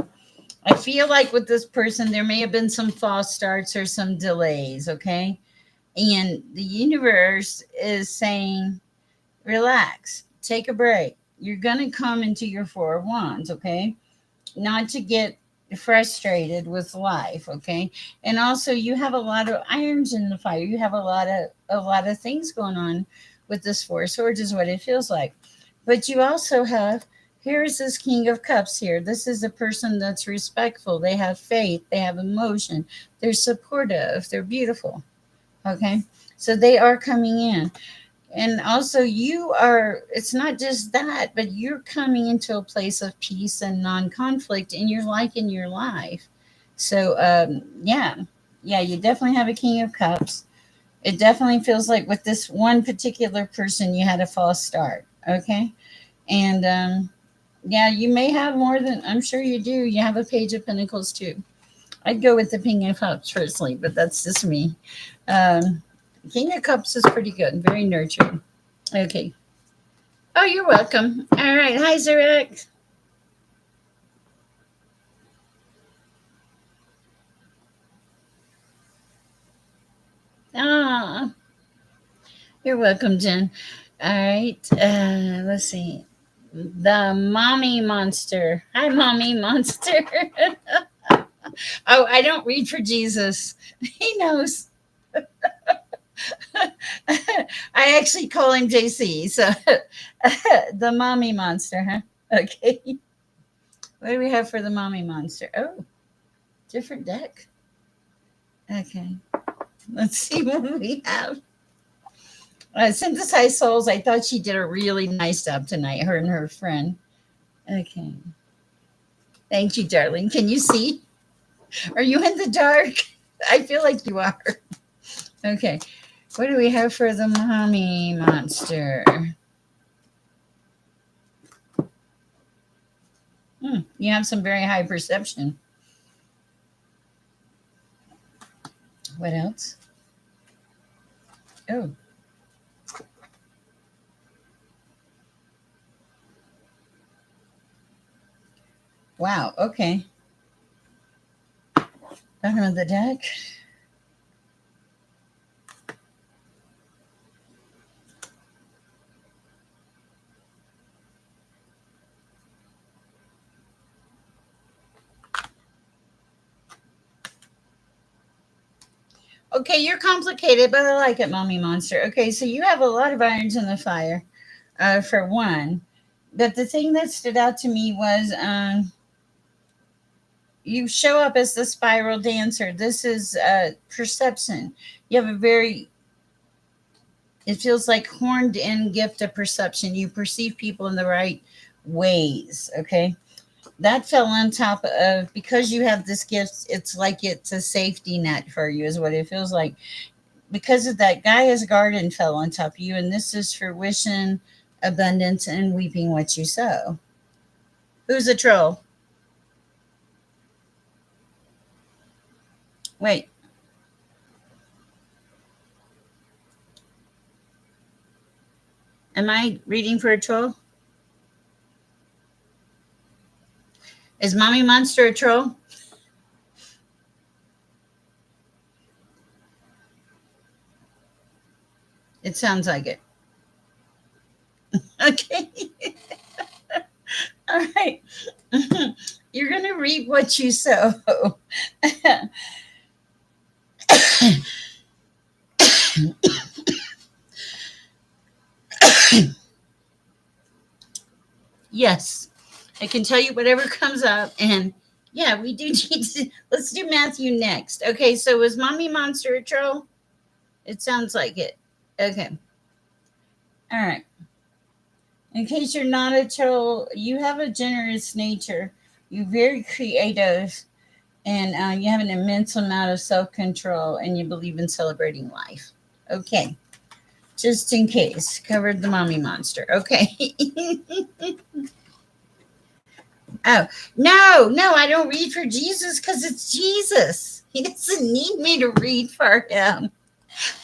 I feel like with this person, there may have been some false starts or some delays. Okay. And the universe is saying, relax, take a break. You're going to come into your Four of Wands. Okay. Not to get frustrated with life, okay? And also you have a lot of irons in the fire. You have a lot of things going on with this Four of Swords is what it feels like. But you also have, here's this King of Cups here. This is a person that's respectful. They have faith, they have emotion, they're supportive, they're beautiful. Okay? So they are coming in. And also you are, it's not just that, but you're coming into a place of peace and non-conflict and you're liking your life. So yeah, you definitely have a King of Cups. It definitely feels like with this one particular person you had a false start. Okay. And yeah, you may have more than, I'm sure you do. You have a Page of Pentacles too. I'd go with the King of Cups personally, but that's just me. um, King of Cups is pretty good, very nurturing. Okay. Oh, you're welcome. All right. Hi, Zarek. Ah, you're welcome, Jen. All right. Let's see. The mommy monster. Hi, mommy monster. Oh, I don't read for Jesus. He knows. I actually call him JC. So the mommy monster, huh? Okay. What do we have for the mommy monster? Oh, different deck. Okay. Let's see what we have. Synthesized Souls, I thought she did a really nice job tonight, her and her friend. Okay. Thank you, darling. Can you see? Are you in the dark? I feel like you are. Okay. What do we have for the mommy monster? You have some very high perception. What else? Oh, wow. Okay. Bottom of the deck. Okay, you're complicated, but I like it, Mommy Monster. Okay, so you have a lot of irons in the fire, for one. But the thing that stood out to me was you show up as the spiral dancer. This is perception. You have a very, it feels like horned in gift of perception. You perceive people in the right ways. Okay. That fell on top of, because you have this gift, it's like it's a safety net for you, is what it feels like. Because of that, Gaia's garden fell on top of you, and this is fruition, abundance, and weeping what you sow. Who's a troll? Wait, am I reading for a troll? Is Mommy Monster a troll? It sounds like it. Okay. All right. You're going to reap what you sow. Yes. I can tell you whatever comes up. And yeah, we do need to. Let's do Matthew next. Okay. So was Mommy Monster a troll? It sounds like it. Okay. All right. In case you're not a troll, you have a generous nature. You're very creative, and you have an immense amount of self control, and you believe in celebrating life. Okay. Just in case. Covered the Mommy Monster. Okay. Oh, no, no, I don't read for Jesus because it's Jesus. He doesn't need me to read for him.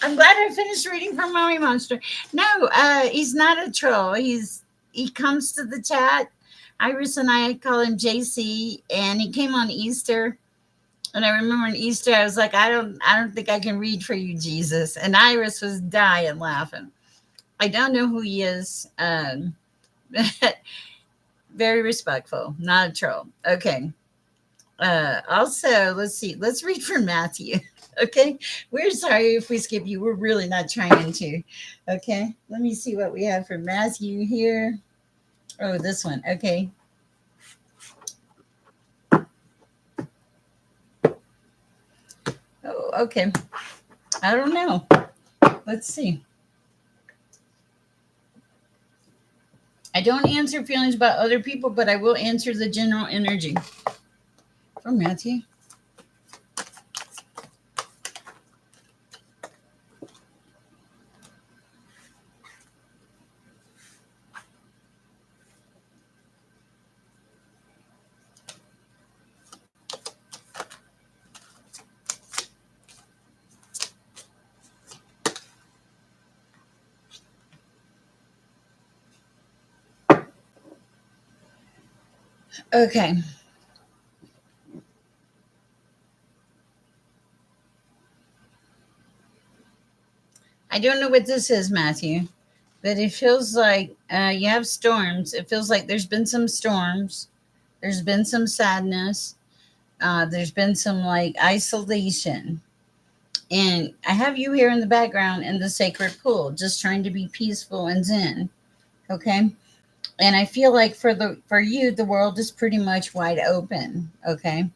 I'm glad I finished reading for Mommy Monster. No, he's not a troll. He comes to the chat. Iris and I call him JC, and he came on Easter. And I remember on Easter, I was like, I don't think I can read for you, Jesus. And Iris was dying laughing. I don't know who he is. Very respectful, not a troll. Okay. Also, let's see. Let's read for Matthew. Okay. We're sorry if we skip you. We're really not trying to. Okay. Let me see what we have for Matthew here. Oh, this one. Okay. Oh, okay. I don't know. Let's see. I don't answer feelings about other people, but I will answer the general energy from Matthew. Okay. I don't know what this is, Matthew, but it feels like you have storms. It feels like there's been some storms. There's been some sadness. There's been some like isolation. And I have you here in the background in the sacred pool, just trying to be peaceful and zen. Okay. And I feel like for you, the world is pretty much wide open. Okay.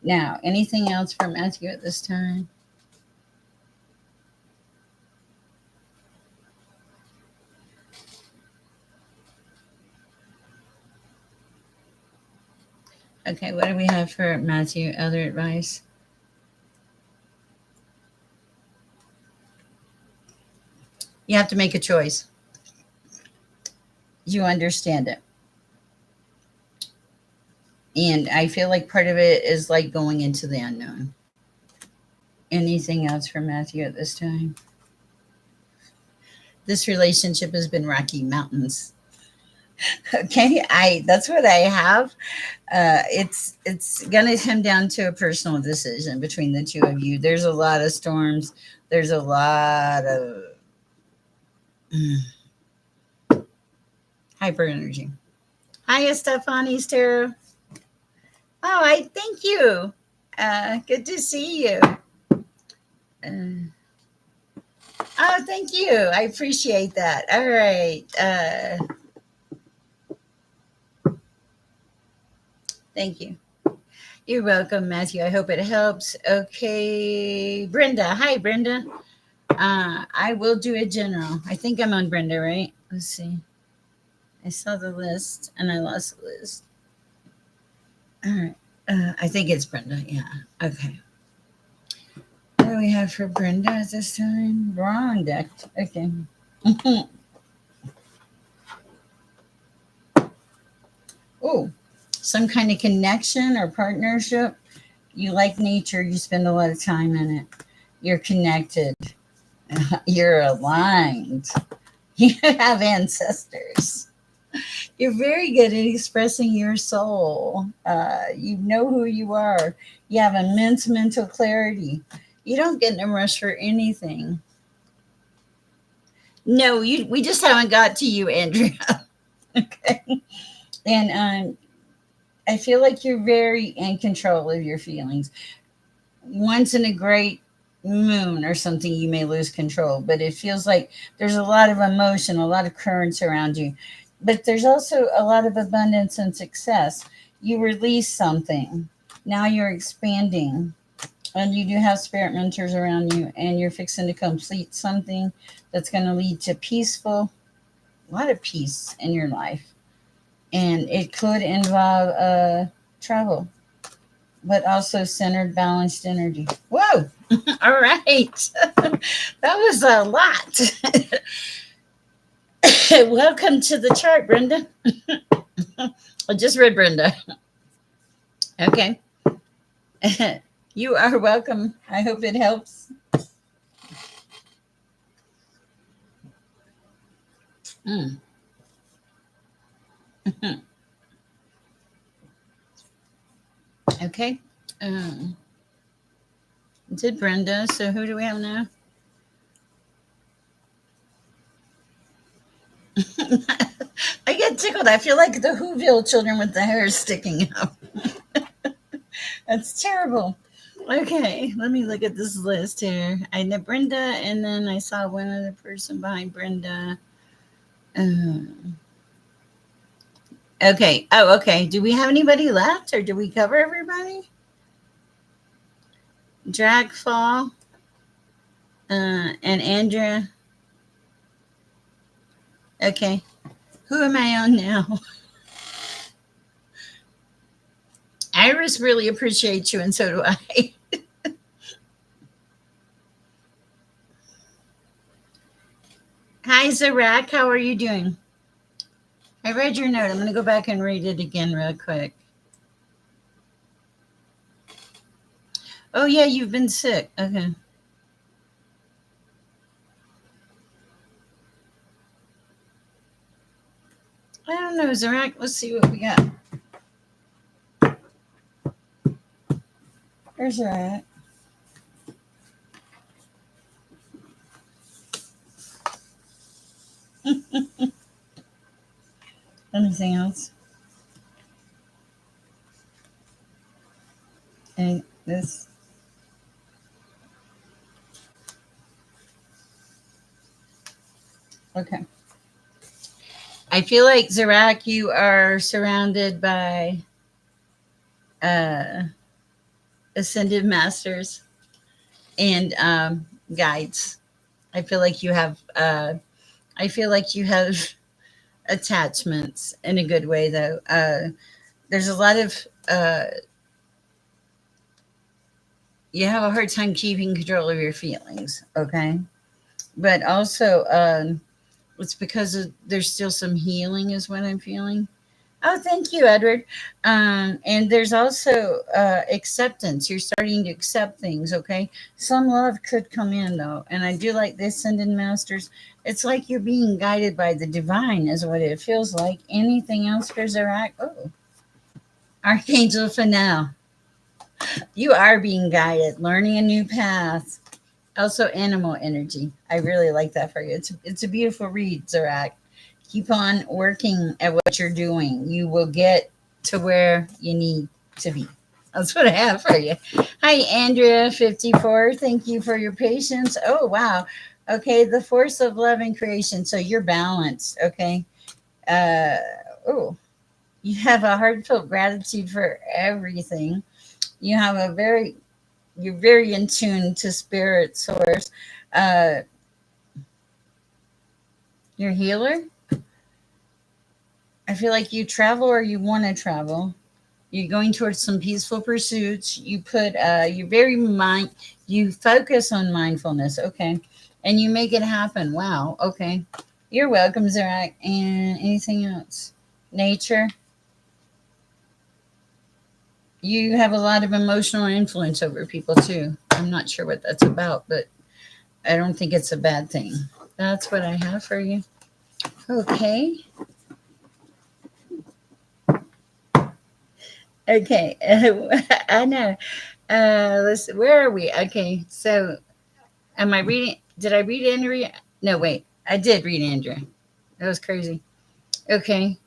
Now, anything else from Matthew at this time? Okay, what do we have for Matthew? Other advice? You have to make a choice. You understand it. And I feel like part of it is like going into the unknown. Anything else for Matthew at this time? This relationship has been rocky mountains. Okay, I that's what I have. It's gonna come down to a personal decision between the two of you. There's a lot of storms. There's a lot of hyper energy. Hi, Stefani's tarot. Oh, I thank you. Good to see you. Uh, oh, thank you. I appreciate that. All right. Thank you. You're welcome, Matthew. I hope it helps. Okay, Brenda. Hi, Brenda. I will do a general. I think I'm on Brenda, right? Let's see. I saw the list and I lost the list. All right. I think it's Brenda. Yeah. Okay. What do we have for Brenda at this time? Wrong deck. Okay. Oh, some kind of connection or partnership. You like nature. You spend a lot of time in it. You're connected. You're aligned. You have ancestors. You're very good at expressing your soul. You know who you are. You have immense mental clarity. You don't get in a rush for anything. No, you. We just haven't got to you, Andrea. Okay. And I feel like you're very in control of your feelings. Once in a great moon or something, you may lose control, but it feels like there's a lot of emotion, a lot of currents around you. But there's also a lot of abundance and success. You release something, now you're expanding, and you do have spirit mentors around you, and you're fixing to complete something that's going to lead to peaceful, a lot of peace in your life. And it could involve travel, but also centered, balanced energy. Whoa! All right. That was a lot. Welcome to the chart, Brenda. I just read Brenda. Okay. You are welcome. I hope it helps. Mm. Okay. Um, did Brenda. So who do we have now? I get tickled. I feel like the Whoville children with the hair sticking up. That's terrible. Okay, let me look at this list here. I know Brenda, and then I saw one other person behind Brenda. Um, okay. Oh, okay. Do we have anybody left, or do we cover everybody? Dragfall and Andrea. Okay. Who am I on now? Iris really appreciates you, and so do I. Hi, Zarak. How are you doing? I read your note. I'm going to go back and read it again real quick. Oh, yeah, you've been sick. Okay. I don't know, Zarak. Let's see what we got. Where's Zarak? Anything else? And this. Okay. I feel like, Zarak, you are surrounded by uh, ascended masters and guides. I feel like you have. I feel like you have attachments in a good way, though. There's a lot of. You have a hard time keeping control of your feelings. Okay, but also it's because there's still some healing, is what I'm feeling. Oh, thank you, Edward. And there's also acceptance. You're starting to accept things, okay? Some love could come in, though. And I do like this ascended masters. It's like you're being guided by the divine, is what it feels like. Anything else for Zarak? Oh, Archangel Fanel. You are being guided, learning a new path. Also, animal energy. I really like that for you. It's a beautiful read, Zarak. Keep on working at what you're doing. You will get to where you need to be. That's what I have for you. Hi, Andrea, 54. Thank you for your patience. Oh, wow. Okay, the force of love and creation. So you're balanced. Okay. Uh, oh, you have a heartfelt gratitude for everything. You have a very, you're very in tune to spirit source. Uh, you're a healer. I feel like you travel or you want to travel. You're going towards some peaceful pursuits. You put you're very you focus on mindfulness, okay, and you make it happen. Wow, okay. You're welcome, Zarak. And anything else? Nature. You have a lot of emotional influence over people too. I'm not sure what that's about, but I don't think it's a bad thing. That's what I have for you. Okay. Okay. I know. Let's. Where are we? Okay. So, am I reading? Did I read Andrea? No, wait. I did read Andrea. That was crazy. Okay.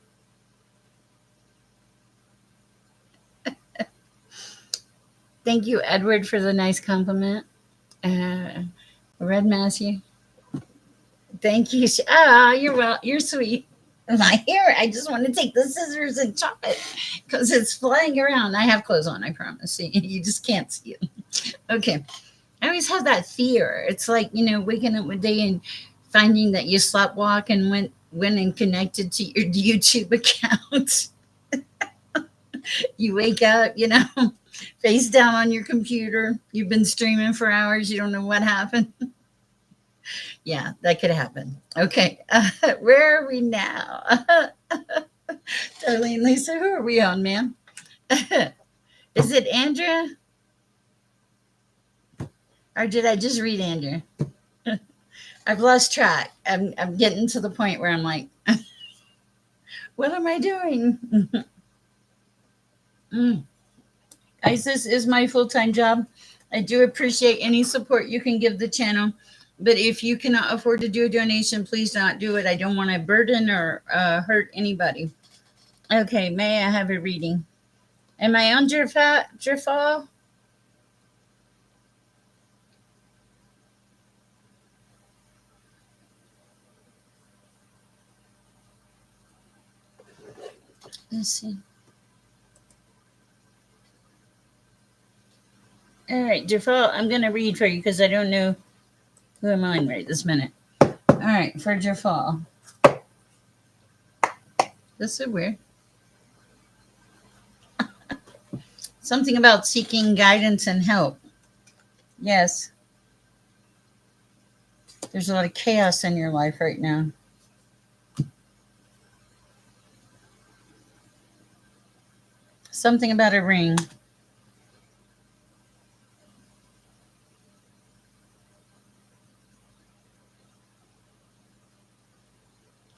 Thank you, Edward, for the nice compliment. Red Matthew. Thank you. Ah, you're well. You're sweet. My hair. I just want to take the scissors and chop it because it's flying around. I have clothes on. I promise. See, you just can't see it. Okay. I always have that fear. It's like, waking up one day and finding that you slept walk and went and connected to your YouTube account. You wake up, face down on your computer. You've been streaming for hours. You don't know what happened. Yeah, that could happen. Okay. Where are we now? Darlene Lisa, who are we on, ma'am? Is it Andrea? Or did I just read Andrea? I've lost track. I'm getting to the point where I'm like, what am I doing? Mm. ISIS is my full time job. I do appreciate any support you can give the channel. But if you cannot afford to do a donation, please not do it. I don't want to burden or hurt anybody. Okay, may I have a reading? Am I on Jaffa? Let's see. All right, Jaffa, I'm going to read for you because I don't know who I'm on right this minute. All right, for Jaffa. This is weird. Something about seeking guidance and help. Yes, there's a lot of chaos in your life right now. Something about a ring.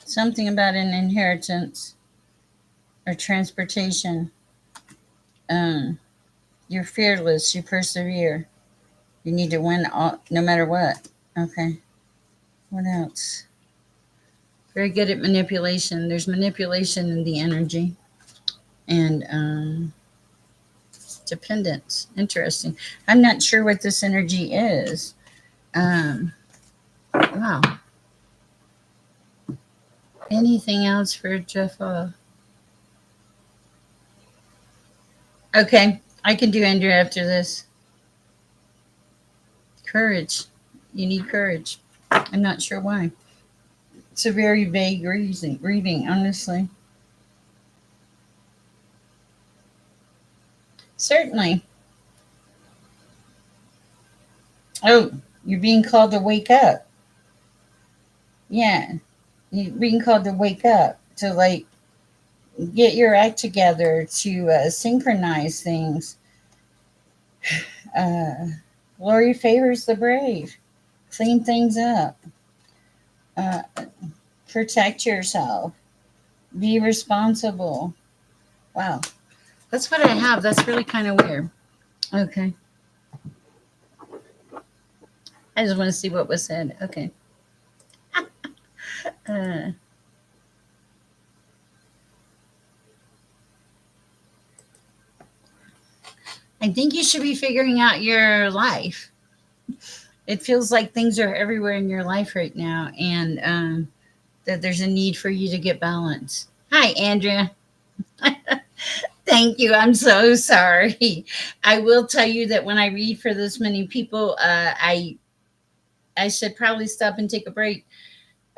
Something about an inheritance or transportation. Um, you're fearless. You persevere. You need to win no matter what. Okay. What else? Very good at manipulation. There's manipulation in the energy and dependence. Interesting. I'm not sure what this energy is. Wow. Anything else for Jeff? Okay. I can do Andrew after this. Courage. You need courage. I'm not sure why. It's a very vague reading, honestly. Certainly. Oh, you're being called to wake up. Yeah. You're being called to wake up, to like get your act together, to synchronize things. Uh, Glory favors the brave. Clean things up. Uh, Protect yourself. Be responsible. Wow. That's what I have. That's really kind of weird. Okay. I just want to see what was said. Okay. Uh, I think you should be figuring out your life. It feels like things are everywhere in your life right now, and that there's a need for you to get balance. Hi, Andrea. Thank you. I'm so sorry. I will tell you that when I read for this many people, I should probably stop and take a break.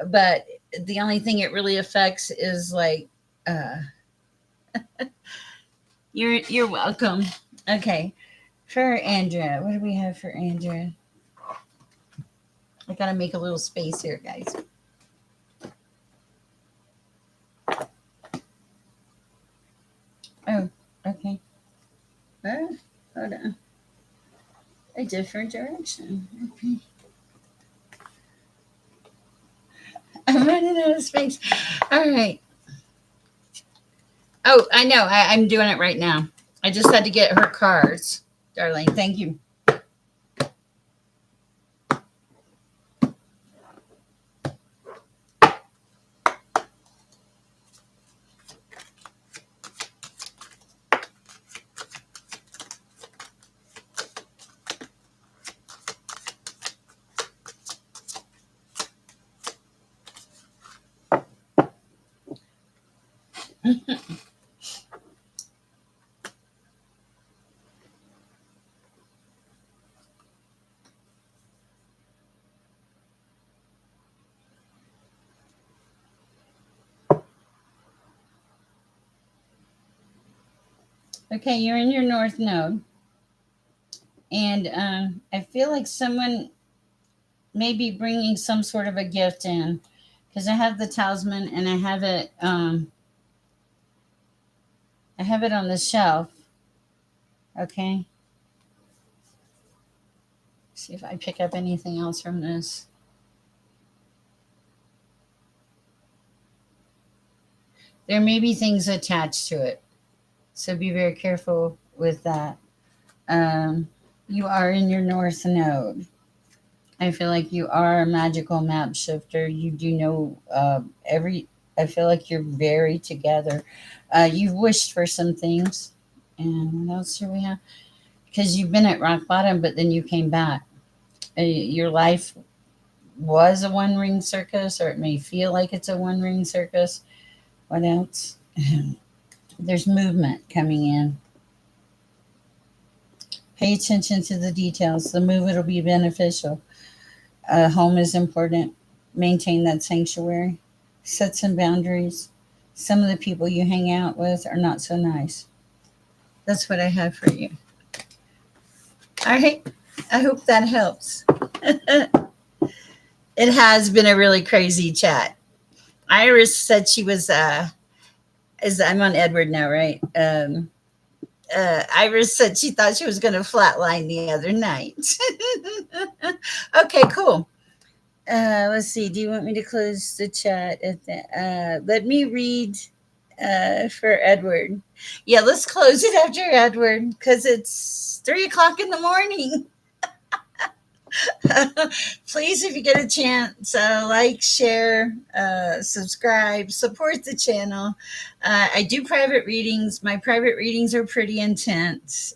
But the only thing it really affects is like, uh, you're welcome. Okay, for Andrea, what do we have for Andrea? I gotta make a little space here, guys. Oh, okay. Hold on. A different direction. Okay. I'm running out of space. All right. Oh, I know. I'm doing it right now. I just had to get her cards, darling. Thank you. Okay, you're in your north node, and I feel like someone may be bringing some sort of a gift in, because I have the talisman and I have it on the shelf. Okay, see if I pick up anything else from this. There may be things attached to it, so be very careful with that. Um, you are in your north node. I feel like you are a magical map shifter. You do know every. I feel like you're very together. You've wished for some things, and what else do we have? Because you've been at rock bottom, but then you came back. Your life was a one ring circus, or it may feel like it's a one ring circus. What else? There's movement coming in. Pay attention to the details. The movement will be beneficial. Home is important. Maintain that sanctuary. Set some boundaries. Some of the people you hang out with are not so nice. That's what I have for you. All right. I hope that helps. It has been a really crazy chat. Iris said she was is I'm on Edward now, right? Iris said she thought she was going to flatline the other night. Okay, cool. Let's see. Do you want me to close the chat? Let me read for Edward. Yeah, let's close it after Edward because it's 3 o'clock in the morning. Please, if you get a chance, like, share, subscribe, support the channel. I do private readings. My private readings are pretty intense.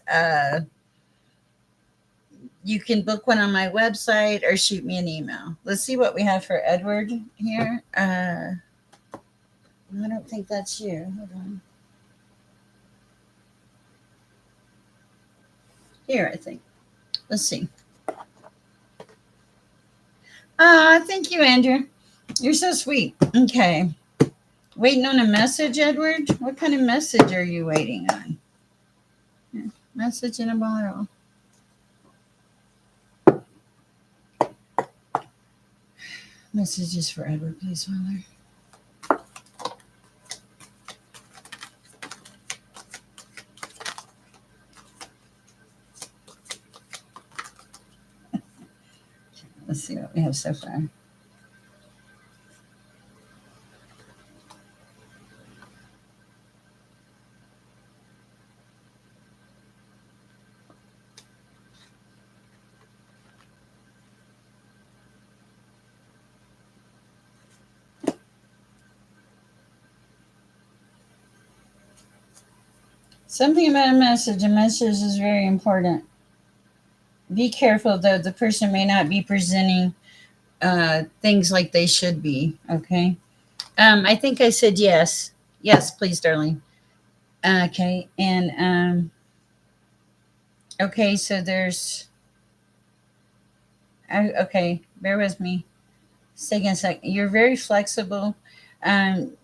You can book one on my website or shoot me an email. Let's see what we have for Edward here. I don't think that's you. Hold on. Here, I think. Let's see. Thank you, Andrew. You're so sweet. Okay. Waiting on a message, Edward? What kind of message are you waiting on? Here, message in a bottle. Messages for Edward, please, Father. Let's see what we have so far. Something about a message. A message is very important. Be careful though. The person may not be presenting things like they should be. Okay. I think I said yes. Yes, please, darling. Okay. And okay. So there's. Okay. Bear with me. Second, a second. You're very flexible.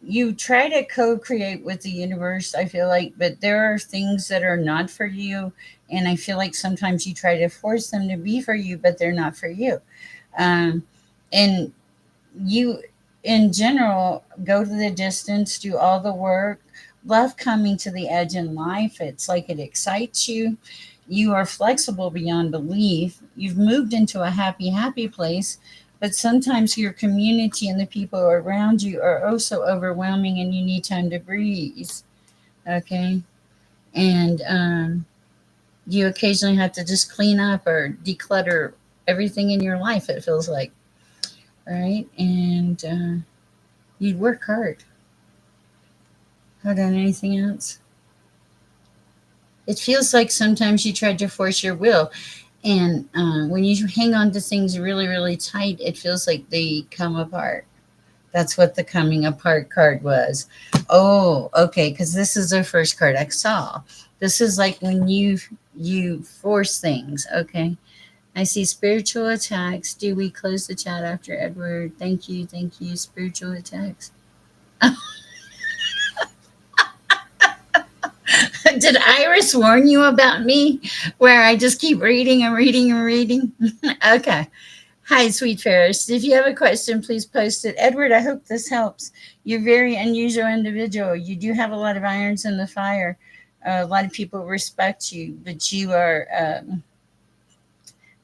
You try to co-create with the universe, I feel like, but there are things that are not for you, and I feel like sometimes you try to force them to be for you, but they're not for you. Um, and you, in general, go to the distance, do all the work. Love coming to the edge in life. It's like it excites you. You are flexible beyond belief. You've moved into a happy place, but sometimes your community and the people around you are also overwhelming and you need time to breathe. Okay. And you occasionally have to just clean up or declutter everything in your life, it feels like. All right. And you work hard. Hold on, anything else? It feels like sometimes you try to force your will. And when you hang on to things really tight, it feels like they come apart. That's what the coming apart card was. Oh, okay, because this is the first card I saw. This is like when you force things. Okay. I see spiritual attacks. Do we close the chat after Edward? Thank you, thank you. Spiritual attacks. Did Iris warn you about me? Where I just keep reading and reading and reading? Okay. Hi, sweet Ferris. If you have a question, please post it. Edward, I hope this helps. You're a very unusual individual. You do have a lot of irons in the fire. A lot of people respect you, but you are,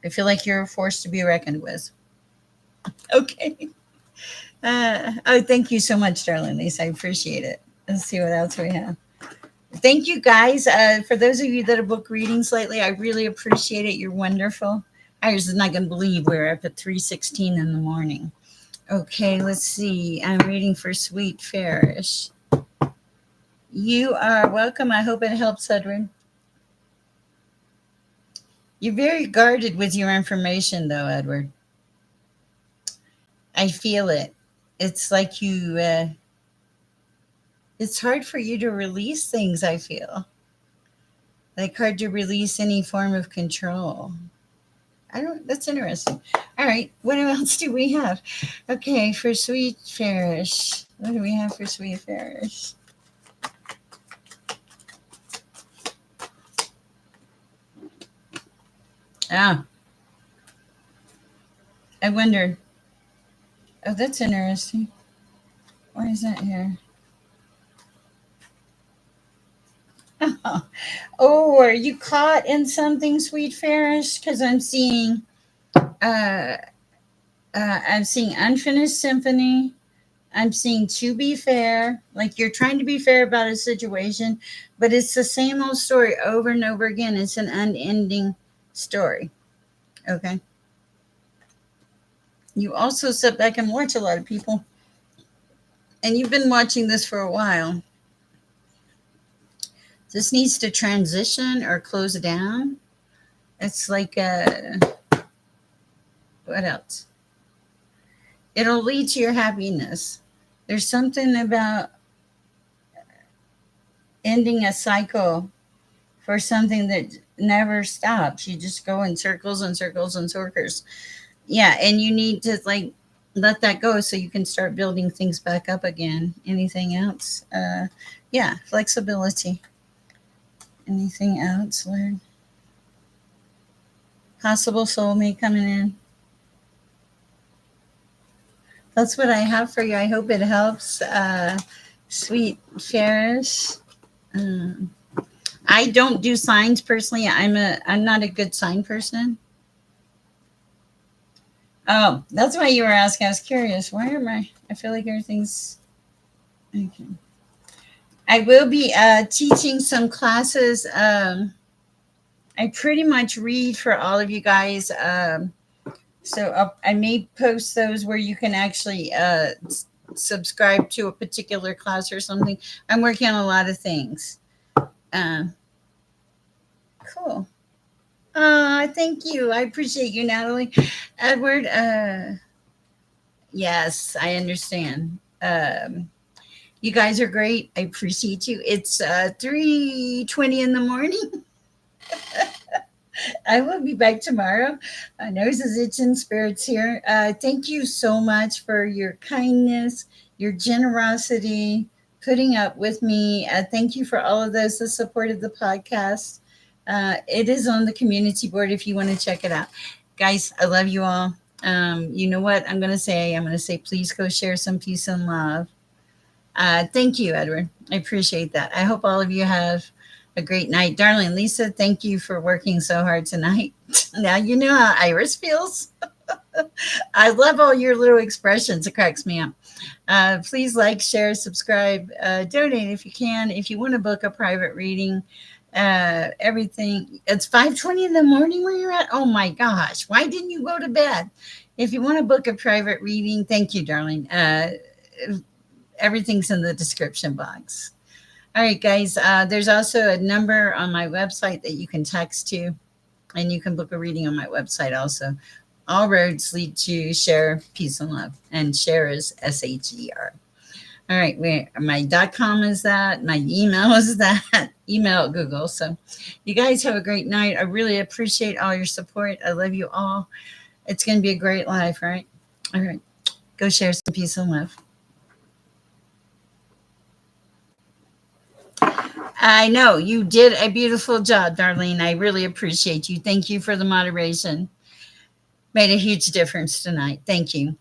I feel like you're a force to be reckoned with. Okay. Oh, thank you so much, darling Lisa. I appreciate it. Let's see what else we have. Thank you, guys. For those of you that have booked readings lately, I really appreciate it. You're wonderful. I was not going to believe we're up at 3:16 in the morning. Okay, let's see. I'm reading for Sweet Farish. You are welcome. I hope it helps, Edward. You're very guarded with your information, though, Edward. I feel it. It's like you, it's hard for you to release things, I feel. Like hard to release any form of control. I don't, that's interesting. All right, what else do we have? Okay, for Sweet Farish. What do we have for Sweet Farish? Ah, I wonder. Oh, that's interesting. Why is that here? Oh, are you caught in something, Sweet Farish? Because uh, I'm seeing unfinished symphony. I'm seeing to be fair, like you're trying to be fair about a situation, but it's the same old story over and over again. It's an unending story. Okay. You also sit back and watch a lot of people, and you've been watching this for a while. This needs to transition or close down. It's like, what else? It'll lead to your happiness. There's something about ending a cycle for something that never stops. You just go in circles and circles and circles. Yeah, and you need to like let that go so you can start building things back up again. Anything else? Yeah, flexibility. Anything else, Lord? Possible soulmate coming in. That's what I have for you. I hope it helps. Sweet Ferris. Um, I don't do signs personally. I'm not a good sign person. Oh, that's why you were asking. I was curious. Why am I? I feel like everything's okay. I will be teaching some classes. I pretty much read for all of you guys. So I may post those where you can actually subscribe to a particular class or something. I'm working on a lot of things. Uh, cool. Thank you. I appreciate you, Natalie. Edward, yes, I understand. You guys are great. I appreciate you. It's 3:20 in the morning. I will be back tomorrow. My nose is itching, spirits here. Thank you so much for your kindness, your generosity, putting up with me. Thank you for all of those that supported the podcast. It is on the community board if you want to check it out. Guys, I love you all. You know what I'm going to say? I'm going to say, please go share some peace and love. Thank you, Edward. I appreciate that. I hope all of you have a great night. Darling Lisa, thank you for working so hard tonight. Now you know how Iris feels. I love all your little expressions. It cracks me up. Please like, share, subscribe, donate if you can. If you want to book a private reading, everything. It's 5:20 in the morning where you're at. Oh my gosh. Why didn't you go to bed? If you want to book a private reading, thank you, darling. Everything's in the description box. All right, guys. There's also a number on my website that you can text to, and you can book a reading on my website also. All roads lead to Sher, Peace and Love, and Sher is SHER. All right, my .com is that. My email is that. Email Google. So, you guys have a great night. I really appreciate all your support. I love you all. It's going to be a great life, right? All right, go share some peace and love. I know you did a beautiful job, Darlene. I really appreciate you. Thank you for the moderation. Made a huge difference tonight. Thank you.